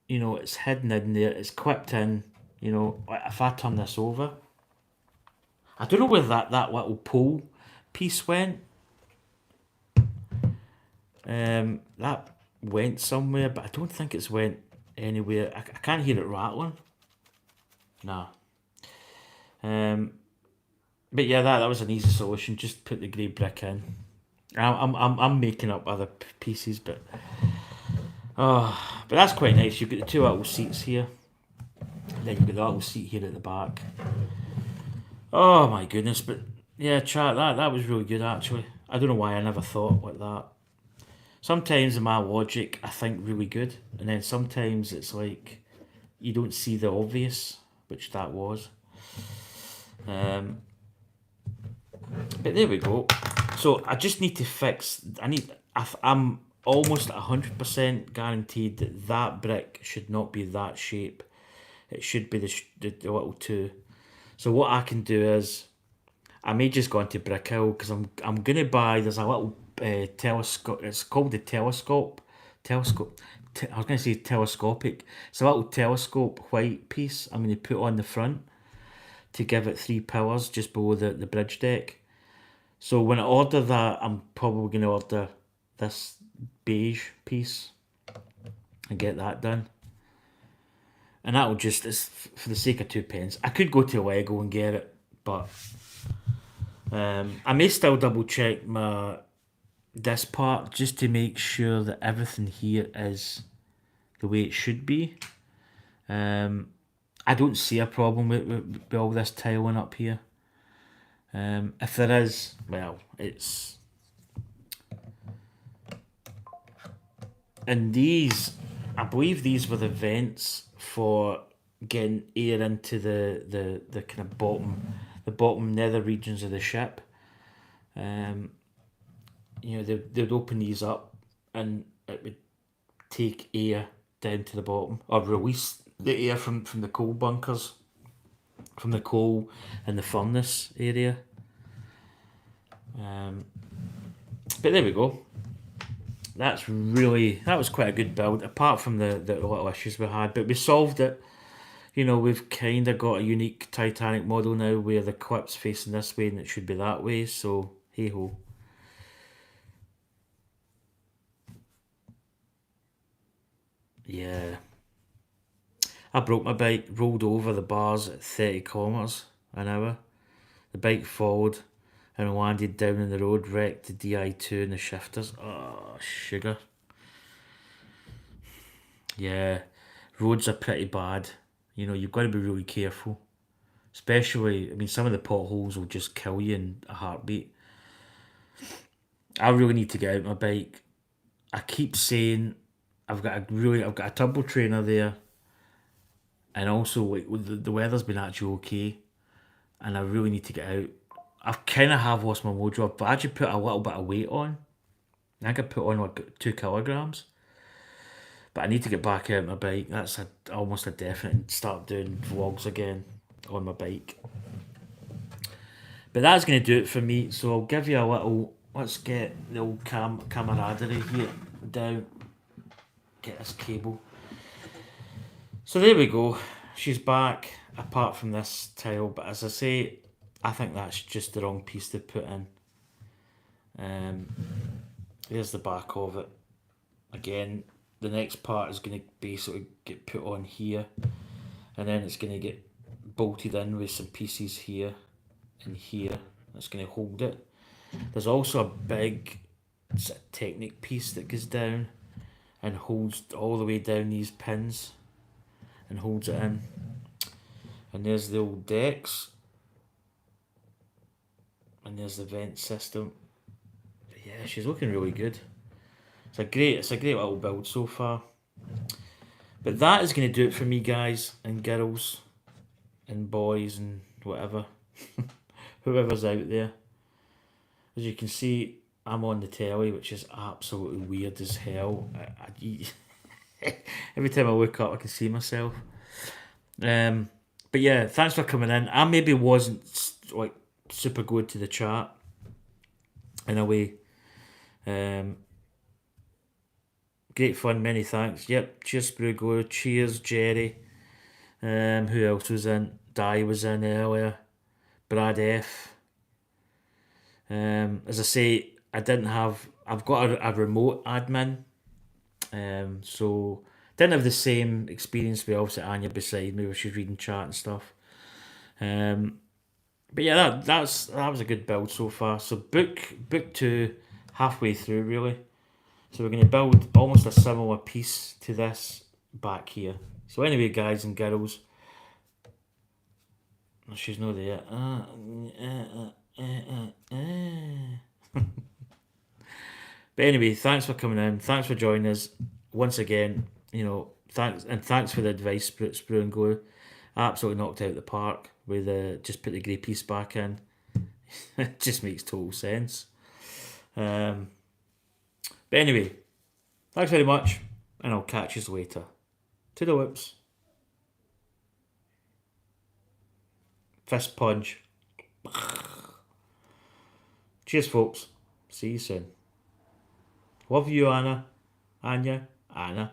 It's hidden in there. It's clipped in. If I turn this over, I don't know where that little pole piece went. That went somewhere, but I don't think it's went anywhere. I can't hear it rattling. Nah. But yeah, that was an easy solution. Just put the grey brick in. I'm making up other pieces, but that's quite nice. You've got the two little seats here. Then you've got the little seat here at the back. Oh my goodness! But yeah, chat, that was really good actually. I don't know why I never thought like that. Sometimes in my logic, I think really good, and then sometimes it's like you don't see the obvious, which that was. But there we go. So I just need to fix. I'm almost 100% guaranteed that brick should not be that shape. It should be the little two. So what I can do is, I may just go into Brick Hill because I'm gonna buy. There's a little telescope. It's called the telescope. I was gonna say telescopic. It's a little telescope white piece. I'm gonna put on the front to give it 3 pillars just below the bridge deck. So when I order that, I'm probably going to order this beige piece and get that done. And that'll just, it's for the sake of 2 pence. I could go to Lego and get it, but I may still double check this part just to make sure that everything here is the way it should be. I don't see a problem with all this tiling up here. If there is, well, it's... And these, I believe these were the vents for getting air into the kind of bottom nether regions of the ship. They'd open these up and it would take air down to the bottom, or release the air from the coal bunkers, from the coal and the furnace area. But there we go. That was quite a good build, apart from the little issues we had, but we solved it. We've kind of got a unique Titanic model now where the clip's facing this way and it should be that way, so hey ho. Yeah. I broke my bike, rolled over the bars at 30 kilometres an hour. The bike followed and landed down in the road, wrecked the DI2 and the shifters. Oh, sugar. Yeah, roads are pretty bad. You've got to be really careful. Especially, some of the potholes will just kill you in a heartbeat. I really need to get out my bike. I keep saying I've got a turbo trainer there, and also the weather's been actually okay, and I really need to get out. I kind of have lost my mojo. I've actually put a little bit of weight on. I think I put on like 2 kilograms. But I need to get back out my bike. That's almost a definite. Start doing vlogs again on my bike. But that's going to do it for me. So I'll give you a little. Let's get the old camaraderie here down. Get this cable. So there we go. She's back. Apart from this tile, but as I say, I think that's just the wrong piece to put in. There's the back of it. Again, the next part is going to basically get put on here, and then it's going to get bolted in with some pieces here and here. That's going to hold it. There's also a big Technic piece that goes down and holds all the way down these pins and holds it in. And there's the old decks. And there's the vent system. But yeah, she's looking really good. It's a great little build so far. But that is going to do it for me, guys and girls and boys and whatever. Whoever's out there. As you can see, I'm on the telly, which is absolutely weird as hell. Every time I look up, I can see myself. But yeah, thanks for coming in. I maybe wasn't like super good to the chat in a way. Great fun, many thanks. Yep, cheers Sprugo, cheers Jerry. Who else was in? Di was in earlier. Brad F. As I say, I've got a remote admin. So didn't have the same experience with obviously Anya beside me where she's reading chat and stuff. But yeah, that was a good build so far. So book 2 halfway through really. So we're going to build almost a similar piece to this back here. So anyway, guys and girls, she's not there. But anyway, thanks for coming in. Thanks for joining us once again. Thanks for the advice, Sprue and Glue. Absolutely knocked out the park with just put the grey piece back in. It just makes total sense. But anyway, thanks very much, and I'll catch you later. To the whips. Fist punch. Cheers, folks. See you soon. Love you, Anna. Anya. Anna.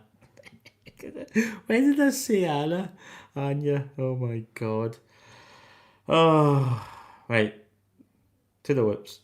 When did I say Anna? Anya. Oh my god. Oh, right. To the whips.